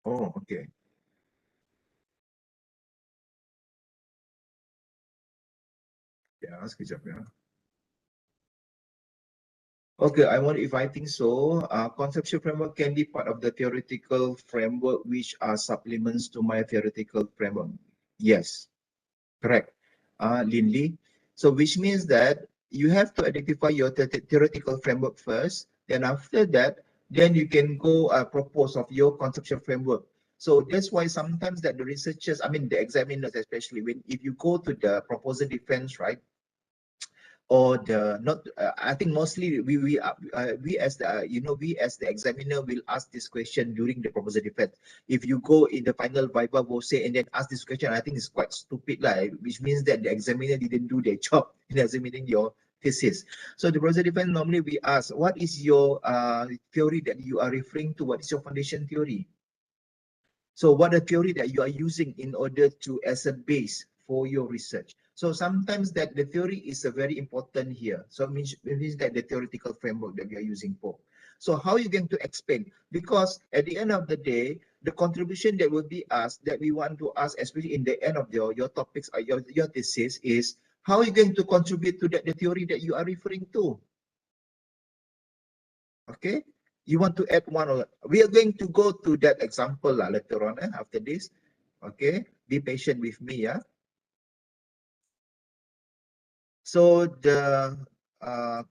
oh, okay. Ya, sekejap ya. Okay, if I think so, conceptual framework can be part of the theoretical framework, which are supplements to my theoretical framework. Yes, correct. Linley. So which means that you have to identify your theoretical framework first. Then after that, then you can go propose of your conceptual framework. So that's why sometimes that the researchers, I mean the examiners especially, when if you go to the proposal defense, right? Or the not I think mostly we as the we as the examiner will ask this question during the proposal defense. If you go in the final viva voce and then ask this question, I think it's quite stupid lah, which means that the examiner didn't do their job in examining your thesis. So the proposal defense, normally we ask, what is your theory that you are referring to? What is your foundation theory? So what a theory that you are using in order to as a base for your research. So sometimes that the theory is a very important here. So it means that the theoretical framework that we are using for. So how are you going to explain? Because at the end of the day, the contribution that will be asked, that we want to ask, especially in the end of your topics or your thesis, is how are you going to contribute to that the theory that you are referring to? Okay, you want to add one or we are going to go to that example later on after this. Okay, be patient with me. Yeah. So the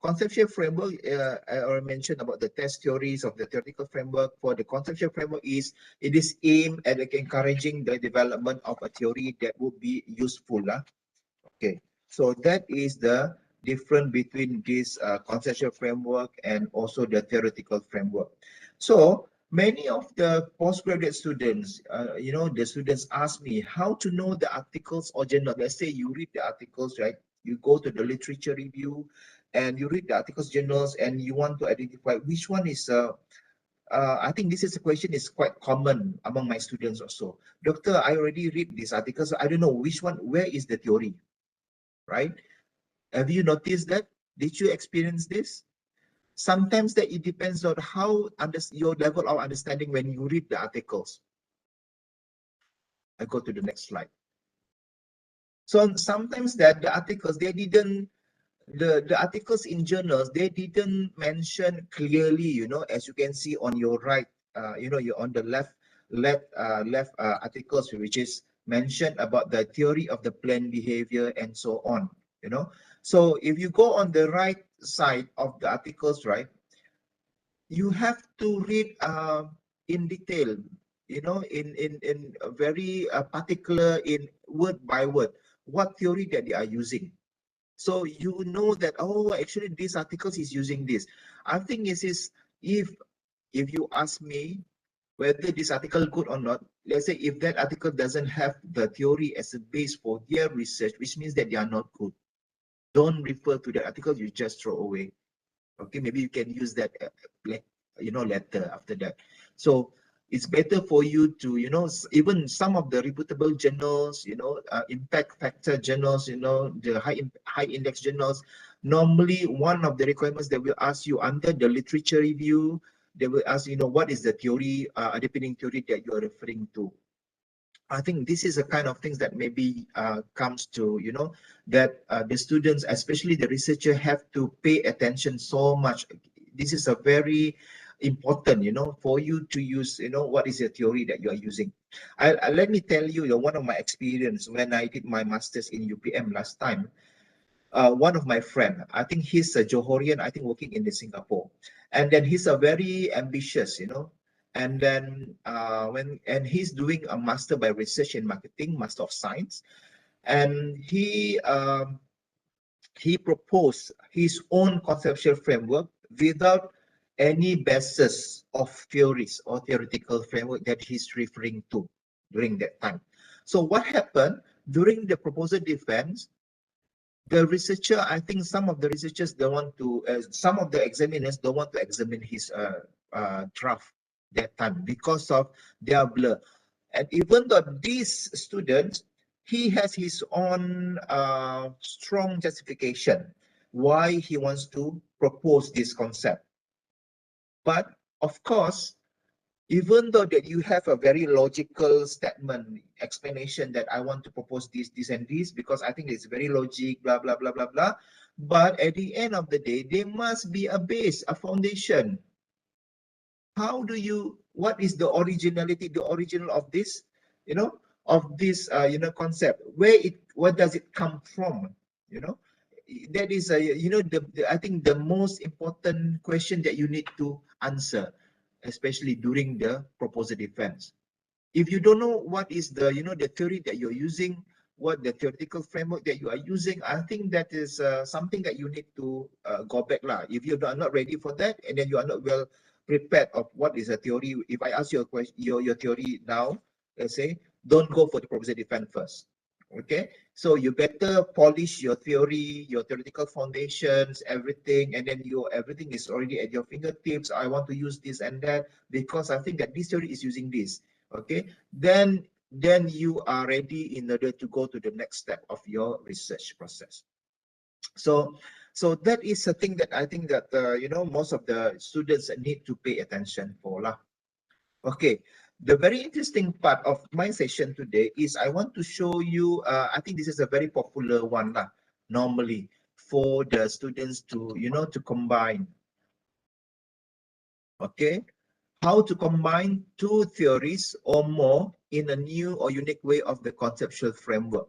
conceptual framework, I already mentioned about the test theories of the theoretical framework. For the conceptual framework it is aimed at encouraging the development of a theory that would be useful. Okay, so that is the difference between this conceptual framework and also the theoretical framework. So many of the postgraduate students, the students ask me how to know the articles or journal. Let's say you read the articles, right? You go to the literature review and you read the articles, journals, and you want to identify which one is I think this is a question is quite common among my students also. Doctor, I already read these articles. I don't know which one, where is the theory, right? Have you noticed that? Did you experience this? Sometimes that it depends on how your level of understanding when you read the articles. I go to the next slide. So sometimes that the articles, they didn't, the articles in journals, they didn't mention clearly, as you can see on your right, you're on the left articles, which is mentioned about the theory of the planned behavior and so on, So if you go on the right side of the articles, right, you have to read in detail, in very particular, in word by word, what theory that they are using. So you know that, oh, actually this articles is using this. I think this is, if you ask me whether this article good or not, let's say if that article doesn't have the theory as a base for their research, which means that they are not good. Don't refer to the article, you just throw away. Okay, maybe you can use that later after that. So it's better for you to, even some of the reputable journals, impact factor journals, the high index journals. Normally, one of the requirements that will ask you under the literature review, they will ask, what is the theory, underpinning theory that you are referring to. I think this is a kind of things that maybe comes to, that the students, especially the researcher, have to pay attention so much. This is a very important, for you to use, what is the theory that you are using. Let me tell you, one of my experience when I did my master's in UPM last time. One of my friend, I think he's a Johorian, I think working in the Singapore, and then he's a very ambitious, and then and he's doing a master by research in marketing, master of science, and he proposed his own conceptual framework without any basis of theories or theoretical framework that he's referring to during that time. So what happened during the proposal defense, the researcher, I think some of the researchers don't want to, some of the examiners don't want to examine his draft that time because of their blur. And even though these students, he has his own strong justification why he wants to propose this concept. But of course, even though that you have a very logical statement, explanation that I want to propose this, this, and this, because I think it's very logic, blah, blah, blah, blah, blah. But at the end of the day, there must be a base, a foundation. How do you, what is the originality, the original of this, of this, concept? Where does it come from? That is, I think the most important question that you need to answer, especially during the proposal defense. If you don't know what is the, the theory that you're using, what the theoretical framework that you are using, I think that is something that you need to go back lah. If you are not ready for that, and then you are not well prepared of what is a theory. If I ask you a question, your theory now, let's say, don't go for the proposal defense first. Okay, so you better polish your theory, your theoretical foundations, everything, and then everything is already at your fingertips. I want to use this and that because I think that this theory is using this. Okay, then you are ready in order to go to the next step of your research process. So that is a thing that I think that most of the students need to pay attention for lah. Okay, the very interesting part of my session today is I want to show you, I think this is a very popular one lah, normally for the students to, to combine. Okay, how to combine two theories or more in a new or unique way of the conceptual framework.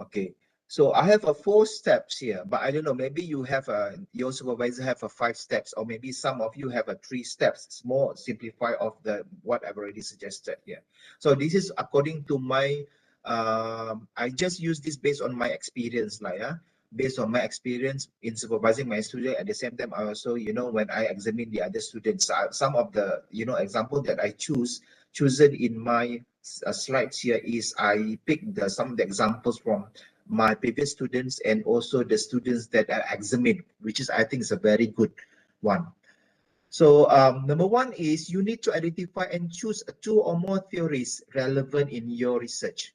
Okay, so I have 4 steps here, but I don't know, maybe you have your supervisor have 5 steps, or maybe some of you have 3 steps. It's more simplified of what I've already suggested here. So this is according to my, I just use this based on my experience, based on my experience in supervising my student. At the same time, I also, when I examine the other students, some of the, example that I chosen in my slides here is I picked some of the examples from my previous students and also the students that I examined, which is, I think, is a very good one. So number 1 is you need to identify and choose 2 or more theories relevant in your research.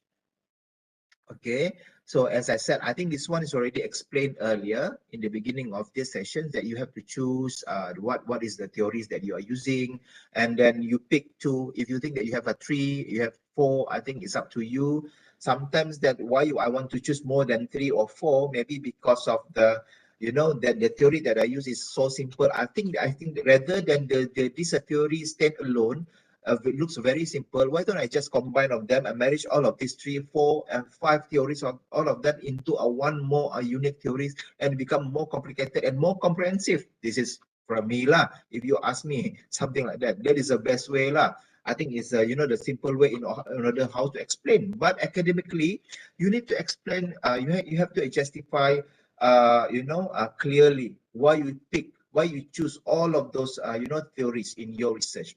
Okay, so as I said, I think this one is already explained earlier in the beginning of this session, that you have to choose what is the theories that you are using, and then you pick 2. If you think that you have 3, you have 4, I think it's up to you. Sometimes that why I want to choose more than 3 or 4, maybe because of the, that the theory that I use is so simple. I think rather than this theory stand alone, it looks very simple. Why don't I just combine of them and manage all of these 3, 4, and 5 theories of all of them into one more unique theories and become more complicated and more comprehensive? This is from me lah. If you ask me something like that, that is the best way lah. I think it's the simple way in order how to explain. But academically, you need to explain. You have to justify. Clearly why you pick, why you choose all of those theories in your research.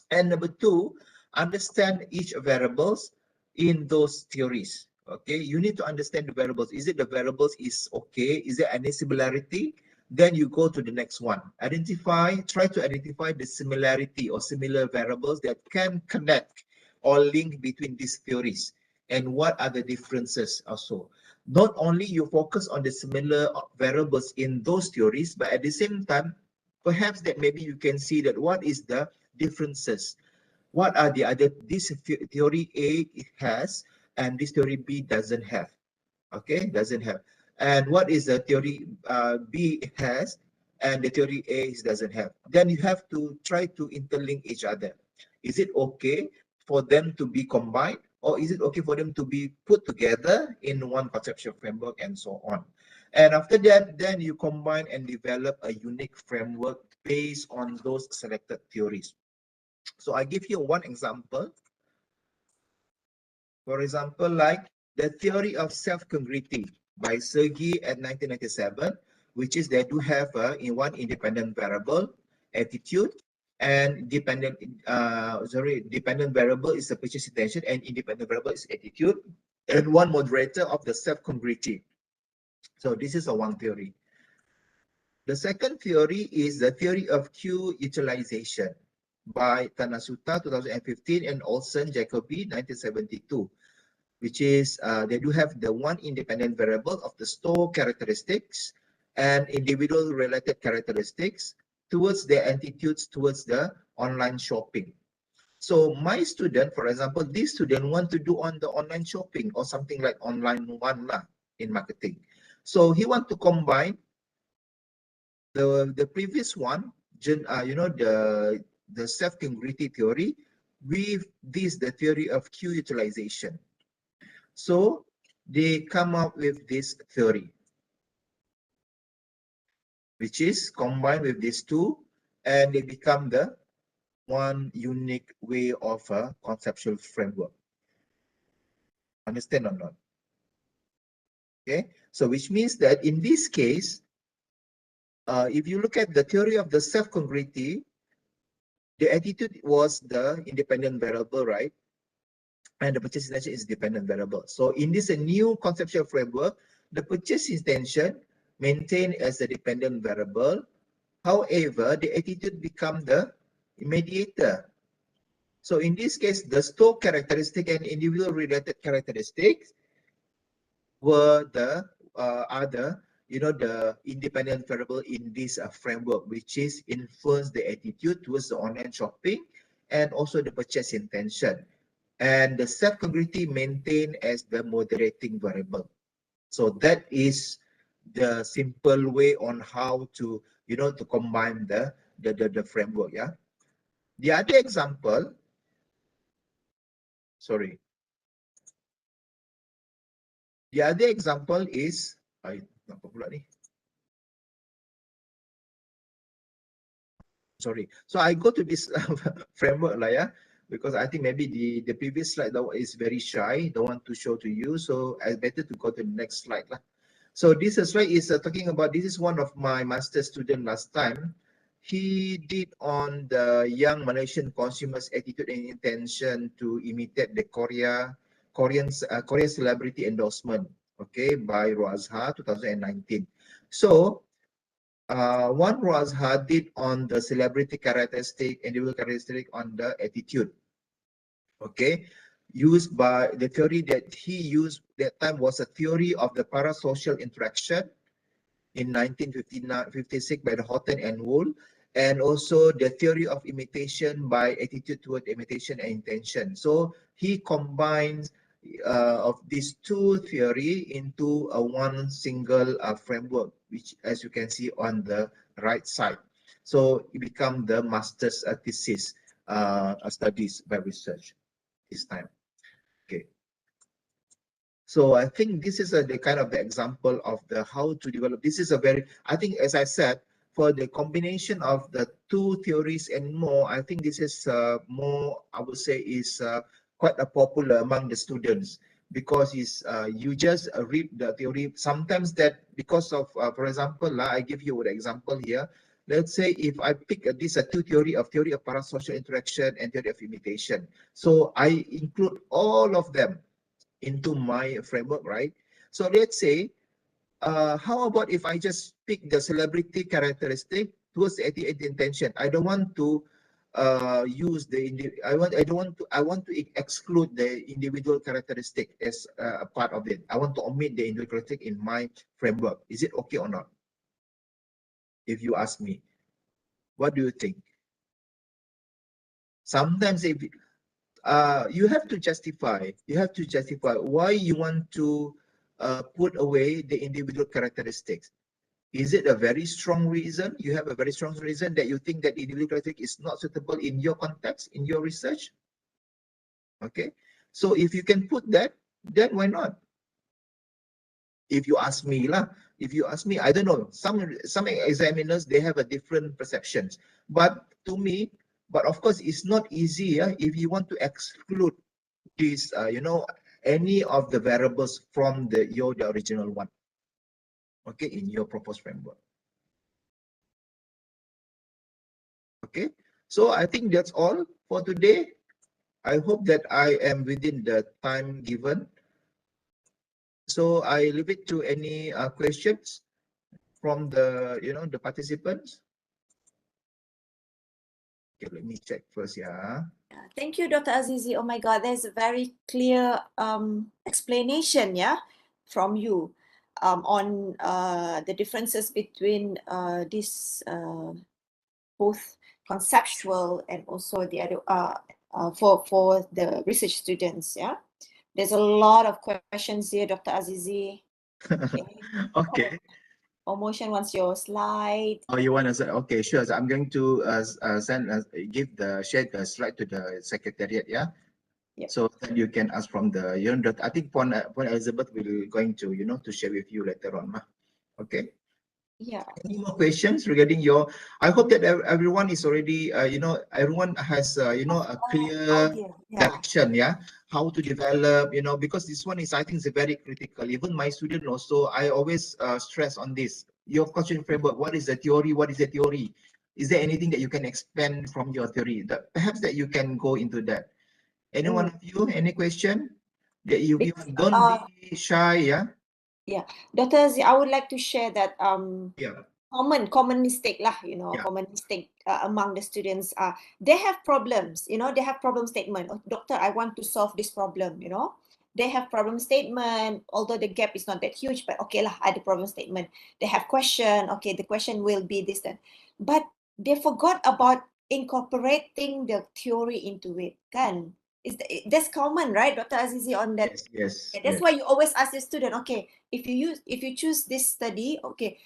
And number 2, understand each variables in those theories. Okay, you need to understand the variables. Is it the variables is okay? Is there any similarity? Then you go to the next one. Try to identify the similarity or similar variables that can connect or link between these theories. And what are the differences also? Not only you focus on the similar variables in those theories, but at the same time, perhaps that maybe you can see that what is the differences. What are the other, this theory A it has and this theory B doesn't have. Okay, doesn't have. And what is the theory B has and the theory A doesn't have. Then you have to try to interlink each other. Is it okay for them to be combined, or is it okay for them to be put together in one conceptual framework and so on? And after that, then you combine and develop a unique framework based on those selected theories. So I give you one example. For example, like the theory of self-congruity. by Sergey at 1997, which is they do have in one independent variable, attitude, and dependent variable is the purchase intention, and independent variable is attitude, and one moderator of the self-congruity. So this is a one theory. The second theory is the theory of queue utilization by Tanasuta 2015 and Olsen Jacobi 1972, which is they do have the one independent variable of the store characteristics and individual related characteristics towards their attitudes towards the online shopping. So my student, for example, this student want to do on the online shopping or something like online one lah in marketing. So he want to combine the previous one, the self-congruity theory with this, the theory of queue utilization. So they come up with this theory, which is combined with these two, and they become the one unique way of a conceptual framework. Understand or not? Okay, so which means that in this case, if you look at the theory of the self-congruity, the attitude was the independent variable, right? And the purchase intention is dependent variable. So in this new conceptual framework, the purchase intention maintained as a dependent variable. However, the attitude become the mediator. So in this case, the store characteristic and individual related characteristics were the the independent variable in this framework, which is influence the attitude towards the online shopping and also the purchase intention. And the self-congruity maintained as the moderating variable. So that is the simple way on how to to combine the framework. Yeah. The other example, sorry. The other example is apa pula ni? Sorry. So I go to this framework lah, yeah, because I think maybe the previous slide is very shy, don't want to show to you. So I better to go to the next slide lah. So this slide is talking about, this is one of my master student last time. He did on the young Malaysian consumers' attitude and intention to imitate the Korean celebrity endorsement, okay, by Roazha 2019. So one Roazha did on the celebrity characteristic, individual characteristic on the attitude, okay, used by the theory that he used that time was a theory of the parasocial interaction in 1956 by the Houghton and Wool, and also the theory of imitation by attitude toward imitation and intention. So he combines of these two theory into a one single framework, which as you can see on the right side. So it become the master's thesis studies by research this time. Okay. So I think this is the kind of the example of the how to develop. This is a very, I think, as I said, for the combination of the two theories and more, I think this is more, I would say, is quite a popular among the students, because is you just read the theory. Sometimes that because of, for example, I give you an example here. Let's say if I pick these are two theory of parasocial interaction and theory of imitation. So I include all of them into my framework, right? So let's say, how about if I just pick the celebrity characteristic towards the intention? I don't want to use I want to exclude the individual characteristic as a part of it. I want to omit the individual characteristic in my framework. Is it okay or not? If you ask me, what do you think? Sometimes if you have to justify why you want to put away the individual characteristics. Is it a very strong reason? You have a very strong reason that you think that individual characteristic is not suitable in your context, in your research? Okay, so if you can put that, then why not? If you ask me lah, I don't know. Some examiners, they have a different perceptions, but to me, but of course, it's not easy. If you want to exclude these, any of the variables from the original one. okay, in your proposed framework. Okay, so I think that's all for today. I hope that I am within the time given. So I leave it to any questions from the, the participants. Okay, let me check first, yeah. Thank you, Dr. Azizi. Oh my God, there's a very clear explanation, yeah, from you on the differences between this both conceptual and also the other for the research students, yeah. There's a lot of questions here, Dr. Azizi. Okay. Okay. Motion wants your slide. Oh, you want to say? Okay, sure. So I'm going to share the slide to the secretariat, yeah. Yep. So then you can ask from the, I think Pon Elizabeth will going to, to share with you later on, okay. Yeah. Any more questions regarding your? I hope that everyone is already, everyone has, a clear direction, yeah, how to develop, because this one is, I think, is very critical. Even my student also, I always stress on this. Your conceptual framework. What is the theory? What is the theory? Is there anything that you can expand from your theory? That perhaps that you can go into that. Any one of you? Any question? That you don't be shy, yeah. Yeah, Dr. Z, I would like to share that Yeah. common mistake lah, Yeah. common mistake among the students. They have problems, they have problem statement. Oh, doctor, I want to solve this problem, They have problem statement, although the gap is not that huge, but okay lah, ada problem statement. They have question, okay, the question will be this, then. But they forgot about incorporating the theory into it, kan? That's common, right, Dr. Azizi, on that? Yes. Yeah, that's why you always ask your student, okay, if you choose this study, okay,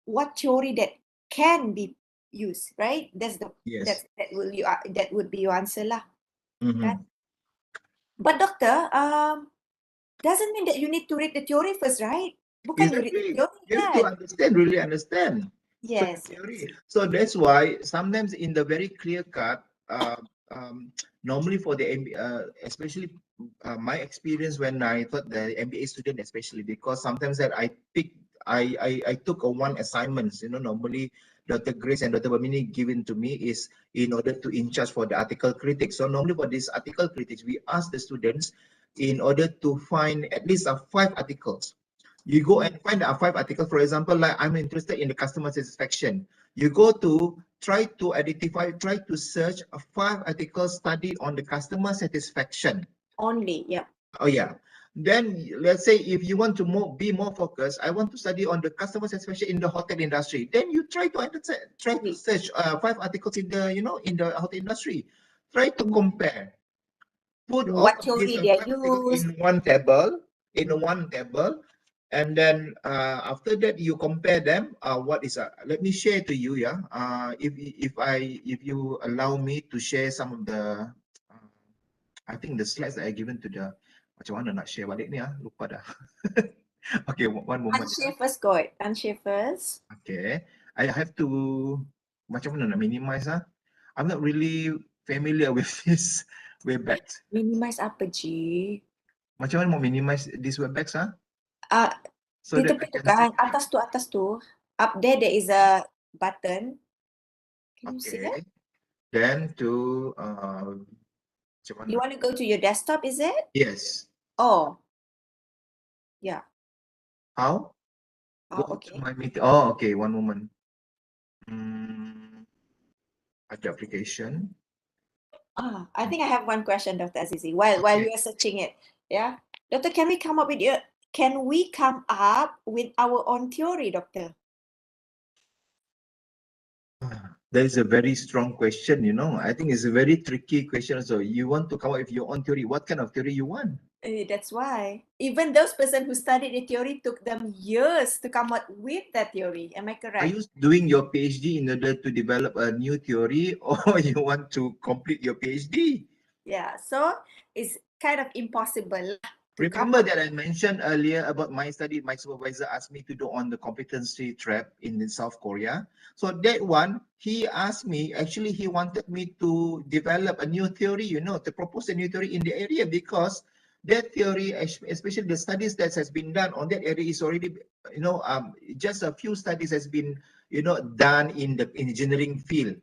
what theory that can be used, right? Yes. That would be your answer lah. Mm-hmm. But doctor, doesn't mean that you need to read the theory first, right? Bukan you read the theory, you have to understand, really understand. Yes. So that's why sometimes in the very clear cut, normally for the especially my experience when I taught the MBA student, especially because sometimes that I took one assignments, normally Dr. Grace and Dr. Bamini given to me is in order to in charge for the article critics. So normally for this article critics, we ask the students in order to find at least 5 articles. You go and find 5 articles. For example, like I'm interested in the customer satisfaction. You go to try to search 5 articles studied on the customer satisfaction. Only, yeah. Oh yeah. Then let's say if you want to be more focused, I want to study on the customer satisfaction in the hotel industry. Then you try to search 5 articles in the in the hotel industry. Try to compare. Put all what of theory these they 5 articles in one table, and then after that you compare them. What is let me share to you, yeah. If you allow me to share some of the I think the slides that I given to the macam mana nak share balik ni lupa dah. Okay, one moment. Unshare first, go ahead. Unshare first. Okay, I have to macam mana nak minimize I'm not really familiar with this Webex. Minimize apa, Ji? Macam mana mau minimize this Webex So di tepi tu kan, atas tu. Up there is a button. Can you see that? Then to you want to go to your desktop, is it? Yes. Oh. Yeah. How? Oh, okay. To my meeting. Oh, okay. One moment. Ada application. I think I have one question, Dr. Azizi, while you are searching it. Yeah. Doctor, can we come up with our own theory, doctor? That is a very strong question, I think it's a very tricky question. So you want to come up with your own theory. What kind of theory you want? That's why. Even those person who studied the theory took them years to come up with that theory. Am I correct? Are you doing your PhD in order to develop a new theory, or you want to complete your PhD? Yeah, so it's kind of impossible. Remember that I mentioned earlier about my study. My supervisor asked me to do on the competency trap in South Korea. So that one, he asked me, actually, he wanted me to develop a new theory, to propose a new theory in the area, because that theory, especially the studies that has been done on that area, is already, just a few studies has been, done in the engineering field,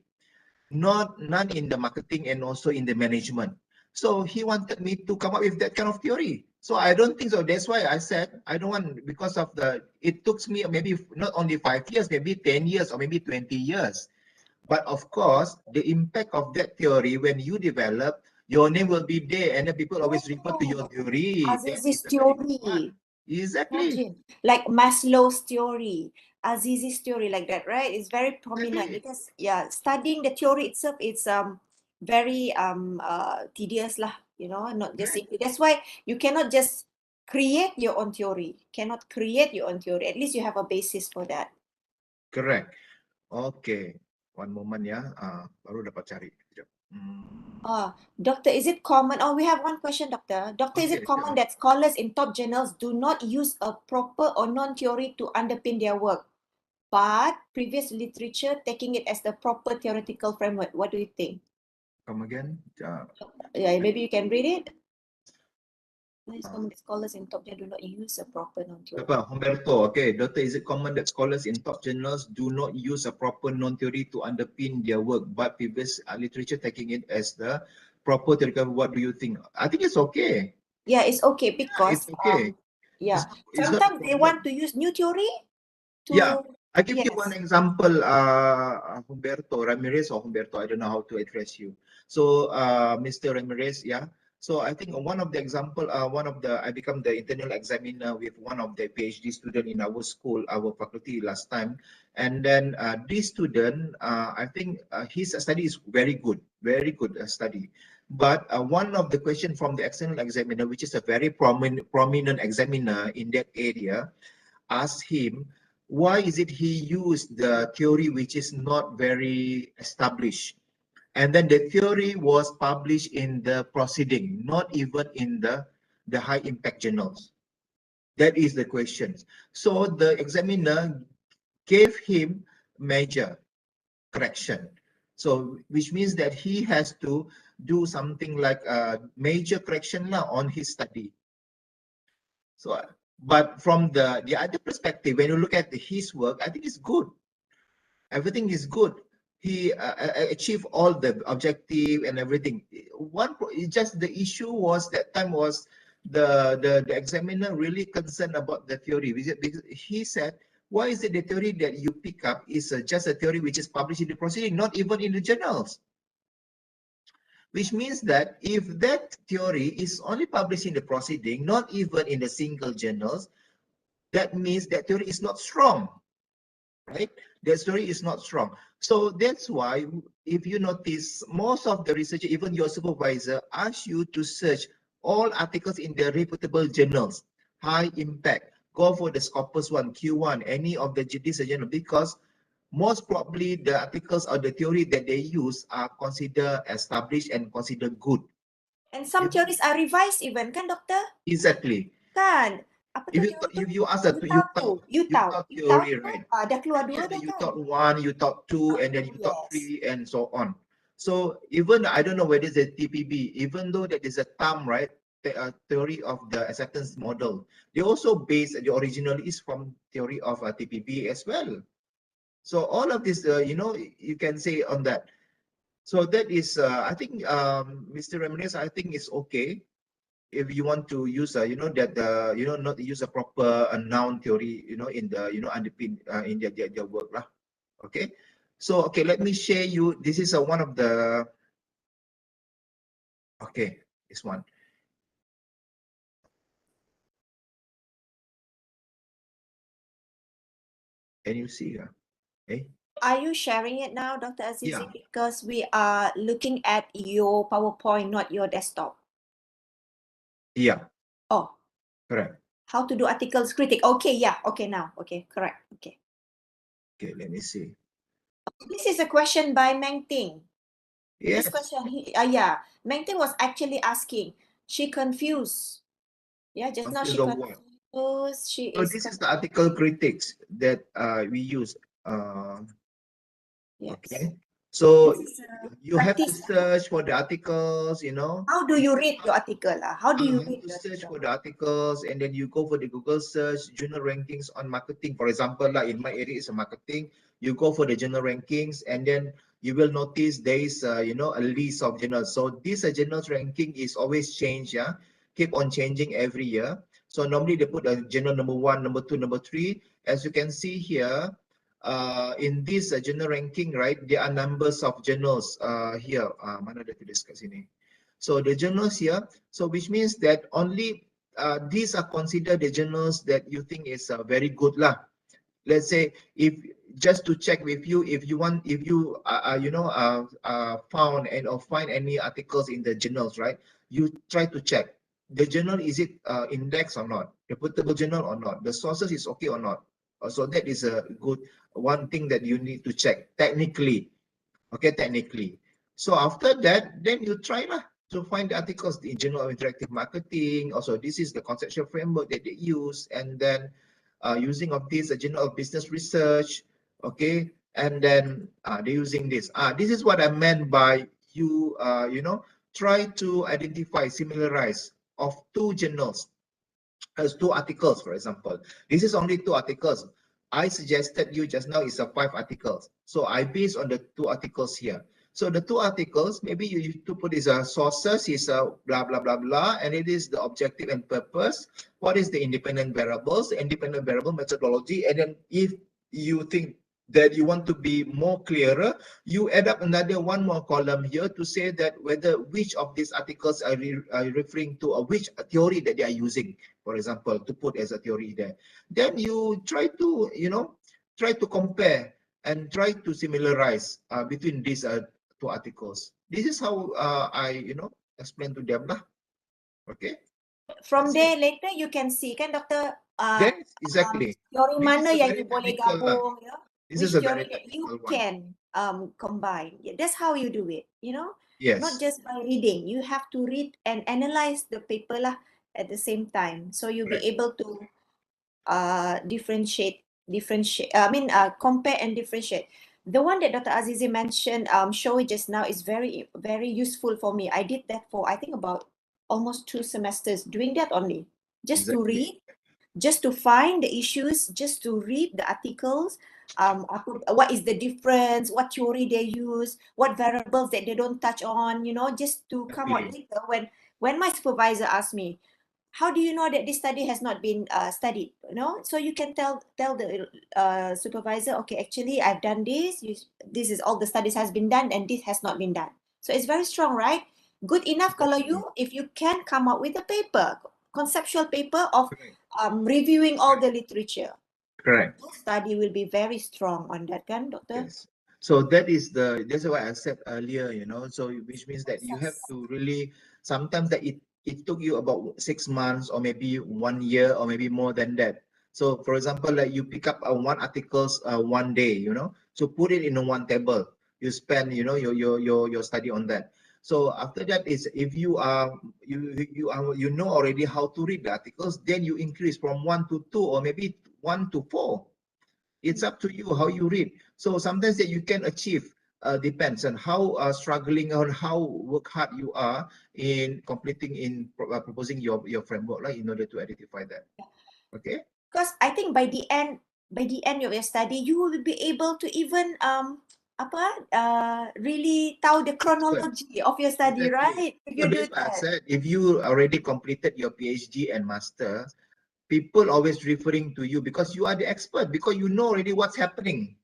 none in the marketing and also in the management. So he wanted me to come up with that kind of theory. So I don't think so. That's why I said I don't want, because of it took me maybe not only 5 years, maybe 10 years or maybe 20 years. But of course, the impact of that theory, when you develop, your name will be there, and then people always refer to your theory. That Aziz's is a very good theory. one. Exactly. Imagine, like Maslow's theory, Aziz's theory, like that, right? It's very prominent Exactly. because studying the theory itself, it's very tedious lah, not just Right. simply. That's why you cannot just create your own theory. Cannot create your own theory. At least you have a basis for that. Correct. Okay. One moment ya. Baru dapat cari. Sekejap. Doctor, is it common? Oh, we have one question, Doctor. Doctor, is it Okay, common sure. that scholars in top journals do not use a proper or non-theory to underpin their work, but previous literature taking it as the proper theoretical framework? What do you think? Come again. Yeah, maybe you can read it. It's common that scholars in top journals do not use a proper non-theory. Humberto, okay. Doctor, is it common that scholars in top journals do not use a proper non-theory to underpin their work, but previous literature taking it as the proper theoretical? What do you think? I think it's okay. Yeah, it's okay because It's okay. It's not a sometimes they problem. want to use new theory Yeah, to I give you one yes. example, Humberto Ramirez or Humberto, I don't know how to address you. So, Mr. Ramirez, yeah. So I think one of the example, I become the internal examiner with one of the PhD student in our school, our faculty last time. And then this student, I think his study is very good study. But one of the question from the external examiner, which is a very prominent examiner in that area, asked him, why is it he used the theory which is not very established? And then the theory was published in the proceeding, not even in the high impact journals. That is the question. So the examiner gave him major correction. So which means that he has to do something like a major correction now on his study. So, but from the other perspective, when you look at his work, I think it's good. Everything is good. He achieved all the objective and everything. Just the issue was that time was the examiner really concerned about the theory, because he said, why is it the theory that you pick up is just a theory which is published in the proceeding, not even in the journals? Which means that if that theory is only published in the proceeding, not even in the single journals, that means that theory is not strong, right? That theory is not strong. So that's why, if you notice, most of the researchers, even your supervisor, ask you to search all articles in the reputable journals, high impact. Go for the Scopus 1, Q1, any of the this journal, because most probably the articles or the theory that they use are considered established and considered good. And some theories are revised even, kan, Doctor? Exactly. Kan? Apa tu If teori tu? you ask that, you thought You tahu theory, tu? right? Dah keluar Yeah, dua dah you kan? thought one, you thought two, and then you thought Yes. three, and so on. So even I don't know whether it's a TPB, even though that is a term, right? The theory of the acceptance model. They also base the original is from theory of TPB as well. So all of this, you can say on that. So that is, I think, Mr. Ramirez, I think it's okay if you want to use that not use a proper noun theory in the underpin in their work lah. Okay, so okay, let me share you, this is one of the, okay, this one, can you see okay? Are you sharing it now, Dr. Azizi? Yeah, Because we are looking at your PowerPoint, not your desktop. yeah, Oh, correct. how to do articles critic. Okay, yeah. Okay, now. Okay, correct. Okay. Okay, let me see. This is a question by Meng Ting. Yes, This question, Meng Ting was actually asking. She confused. Yeah, just now she confused of what? confused. She So is this is the article critics that we use yes. okay. So This is a you have to practice. search for the articles, you know. How do you read your article? How do you How read to the search article? for the articles, and then you go for the Google search, journal rankings on marketing. For example, like in my area is a marketing, you go for the journal rankings, and then you will notice there is, you know, a list of journals. So this journals ranking is always change, yeah, keep on changing every year. So normally they put a journal number 1, number 2, number 3. As you can see here, in this journal ranking, right, there are numbers of journals here. Mana ada tulis kat sini. So the journals here, so which means that only these are considered the journals that you think is very good lah. Let's say if just to check with you, if you want, if you you know found and or find any articles in the journals, right? You try to check the journal, is it indexed or not, reputable journal or not, the sources is okay or not. So that is a good one thing that you need to check technically. Okay, technically. So after that, then you try lah to find the articles in Journal of Interactive Marketing. Also, this is the conceptual framework that they use, and then using of this, a Journal of Business Research. Okay, and then they're using this. This is what I meant by you. You know, try to identify, similarize of two journals as 2 articles, for example. This is only 2 articles. I suggested you just now is a 5 articles. So I based on the 2 articles here. So the 2 articles, maybe you need to put is a sources, is a blah, blah, blah, blah, and it is the objective and purpose. What is the independent variables, the independent variable methodology, and then if you think that you want to be more clearer, you add up another one more column here to say that whether which of these articles are referring to, or which theory that they are using, for example, to put as a theory there. Then you try to, you know, try to compare and try to similarize between these 2 articles. This is how I, you know, explain to them lah. Okay. From That's there it. later you can see kan doktor Then exactly. teori This mana is a yang very you boleh technical lah. gabung, you know, This is which a theory very that you technical one. can combine. Yeah, that's how you do it, you know. Not Yes. just by reading, you have to read and analyze the paper lah at the same time, so you'll be Correct. able to differentiate, compare and differentiate. The one that Dr. Azizi mentioned, show it just now, is very, very useful for me. I did that for, I think, about almost 2 semesters, doing that only. Just to Exactly. read, just to find the issues, just to read the articles, what is the difference, what theory they use, what variables that they don't touch on, you know, just to come out Exactly. later when my supervisor asked me, how do you know that this study has not been studied? You know, so you can tell the supervisor, okay, actually I've done this. This is all the studies has been done, and this has not been done. So it's very strong, right? Good enough kalau Exactly. if you can come up with a paper, conceptual paper of Correct. reviewing all the literature. Correct. Your study will be very strong on that, kan, doctor? Yes. So that's what I said earlier, you know, so which means that you have Process. to really, sometimes that it took you about 6 months or maybe 1 year or maybe more than that. So for example, like you pick up one articles one day, you know, so put it in a one table. You spend, you know, your study on that. So after that is, if you are you know already how to read the articles, then you increase from 1 to 2 or maybe 1 to 4. It's up to you how you read. So sometimes that you can achieve depends on how struggling, on how work hard you are in completing, in proposing your framework, like, in order to identify that. Okay. Because I think by the end of your study, you will be able to even really tahu the chronology of your study, Exactly. right? If So you do that's what I that. said. If you already completed your PhD and master, people always referring to you because you are the expert, because you know already what's happening.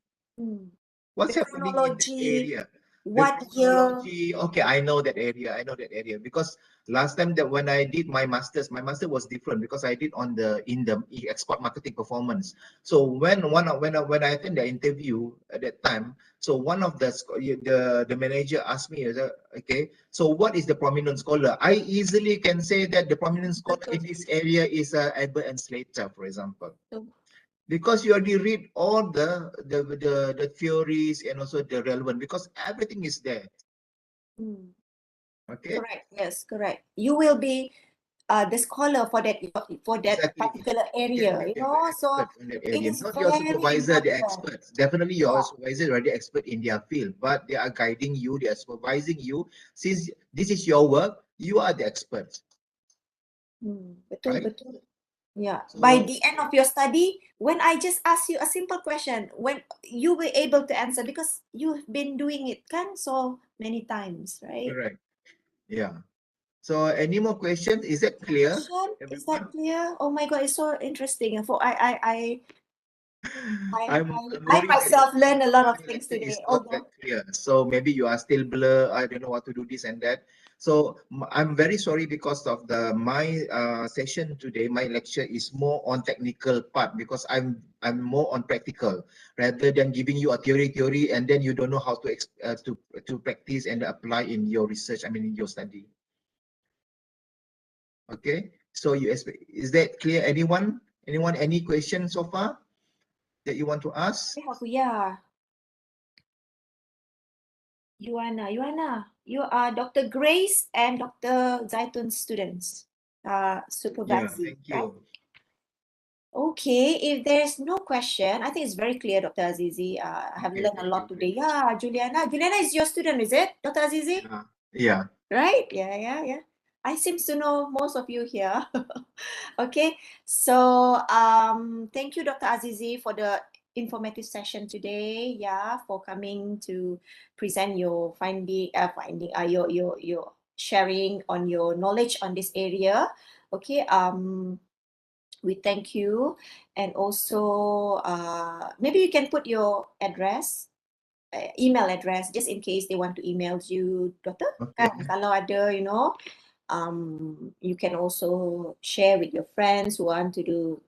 What's The happening in that chronology, area? The what year. chronology. Okay, I know that area. I know that area because last time that when I did my master was different because I did on the export marketing performance. So when I attend the interview at that time, so one of the manager asked me, okay, so what is the prominent scholar? I easily can say that the prominent scholar in this area is Albert and Slater, for example. Because you already read all the theories and also the relevant, because everything is there. Okay. Correct. Yes, correct. You will be the scholar for that Exactly. particular You area, can be you a know. So expert in that it area. is Not your very supervisor, the important. experts. Definitely your Yeah. supervisor is already expert in their field, but they are guiding you, they are supervising you. Since this is your work, you are the experts, Betul, right? betul. Yeah. By So the end of your study, when I just ask you a simple question, when you were able to answer because you've been doing it kan so many times, right? correct. Yeah. So any more questions? Is that clear, Question, is that everyone? clear? Oh my God, it's so interesting. For I'm I worried that myself learned a lot my of things lecture is today. not that Although, clear. So maybe you are still blur. I don't know what to do this and that. So I'm very sorry because of my session today. My lecture is more on technical part because I'm more on practical rather than giving you a theory and then you don't know how to to practice and apply in your research. I mean in your study. Okay. So you expect, is that clear? Anyone? Any questions so far that you want to ask? yeah, Yuana, you are Dr. Grace and Dr. Zaitun's students, Yeah. supervising, Thank right? you. Okay, if there's no question, I think it's very clear, Dr. Azizi. I have Okay. learned a Thank lot you very today. much. Yeah, Juliana. Juliana is your student, is it, Dr. Azizi? Yeah. Yeah. Right? Yeah. I seem to know most of you here. Okay, so thank you, Dr. Azizi, for the informative session today. Yeah, for coming to present your your sharing on your knowledge on this area. Okay, we thank you, and also maybe you can put your address, email address, just in case they want to email you, Doctor. Okay. Kalau ada, you can also share with your friends who want to do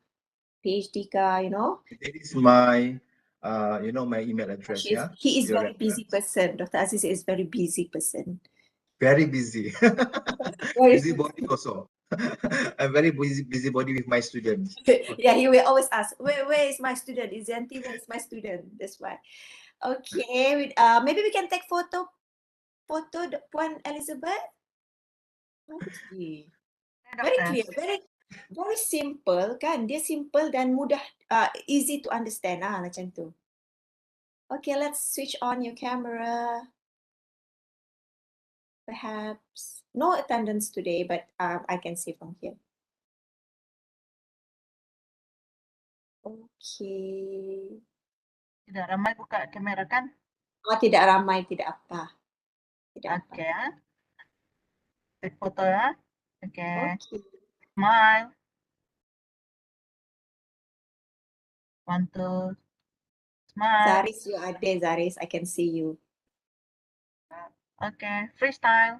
PhD ka. That is my, my email address. She's Yeah. he For is your very busy reference. person. Dr. Aziz is very busy person. Very busy. Very Busy body also. I'm very busy body with my students. yeah, Okay. he will always ask, where is my student? Izanti, where is my student? That's why. Okay, maybe we can take photo Puan Elizabeth. Bagus ni. Very Doctor. clear, very simple kan? Dia simple dan mudah, easy to understand macam tu. Okay, let's switch on your camera. Perhaps no attendance today, but I can see from here. Okay. Tidak ramai buka kamera kan? Oh, tidak ramai, tidak apa. Tidak apa. Okey ya. Take foto ya. Okey. Okay. Smile. 1, 2. Smile. Zaris, you are there, Zaris. I can see you. Okey. Freestyle.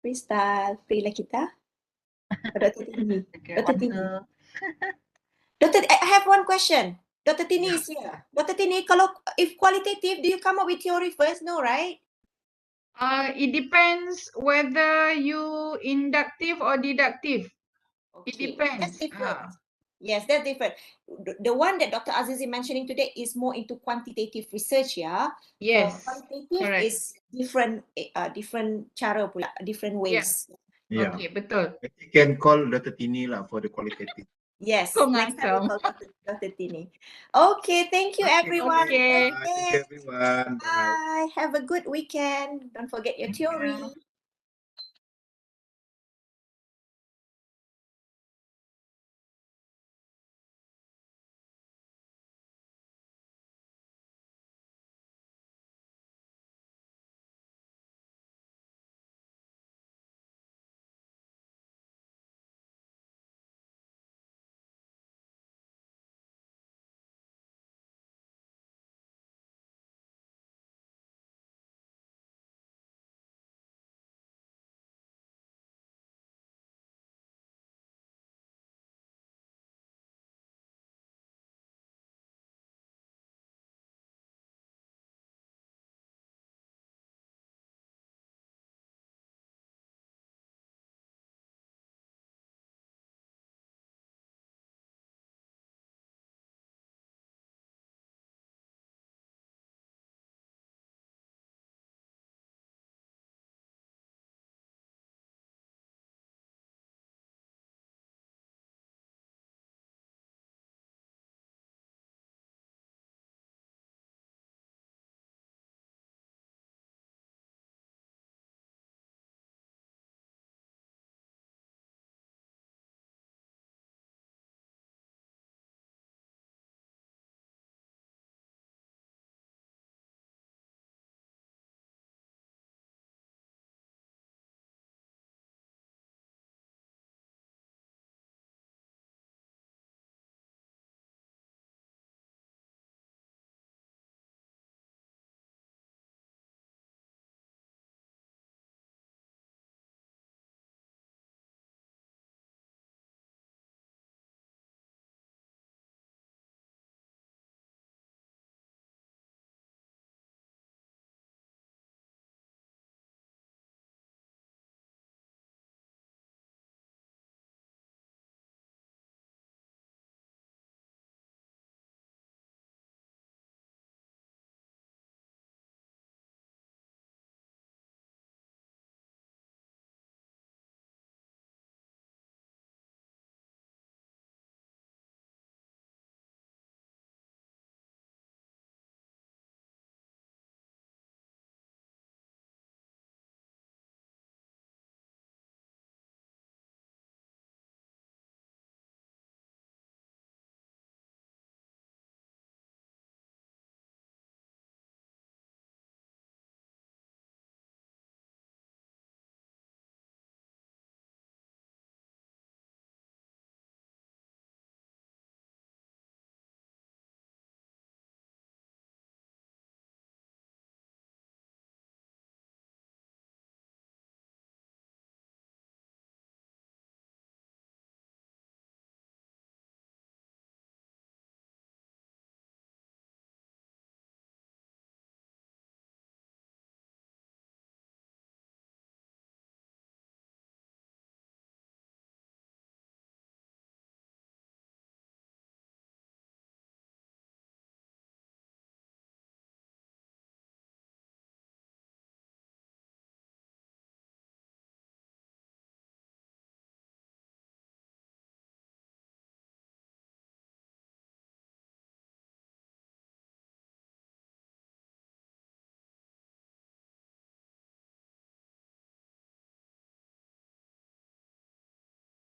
Freestyle. Free lah kita. Dr. Tini. Okey. Dr. 1, Tini. 2. I have one question. Dr. Tini Yeah. is here. Dr. Tini, if qualitative, do you come up with theory first? No, right? It depends whether you inductive or deductive. It Okay, depends. that's different. Yes, that's different. The one that Dr. Aziz is mentioning today is more into quantitative research, yeah. Yes, Qualitative correct. is different cara pula, different ways. Yeah. Okay, betul. You can call Dr. Tini lah for the qualitative. Yes, Kau next time we ngancam. call Dr. Tini. Okay, thank you everyone. Okay. Bye. Thank you everyone. Bye. Bye. Have a good weekend. Don't forget your Thank you. theory.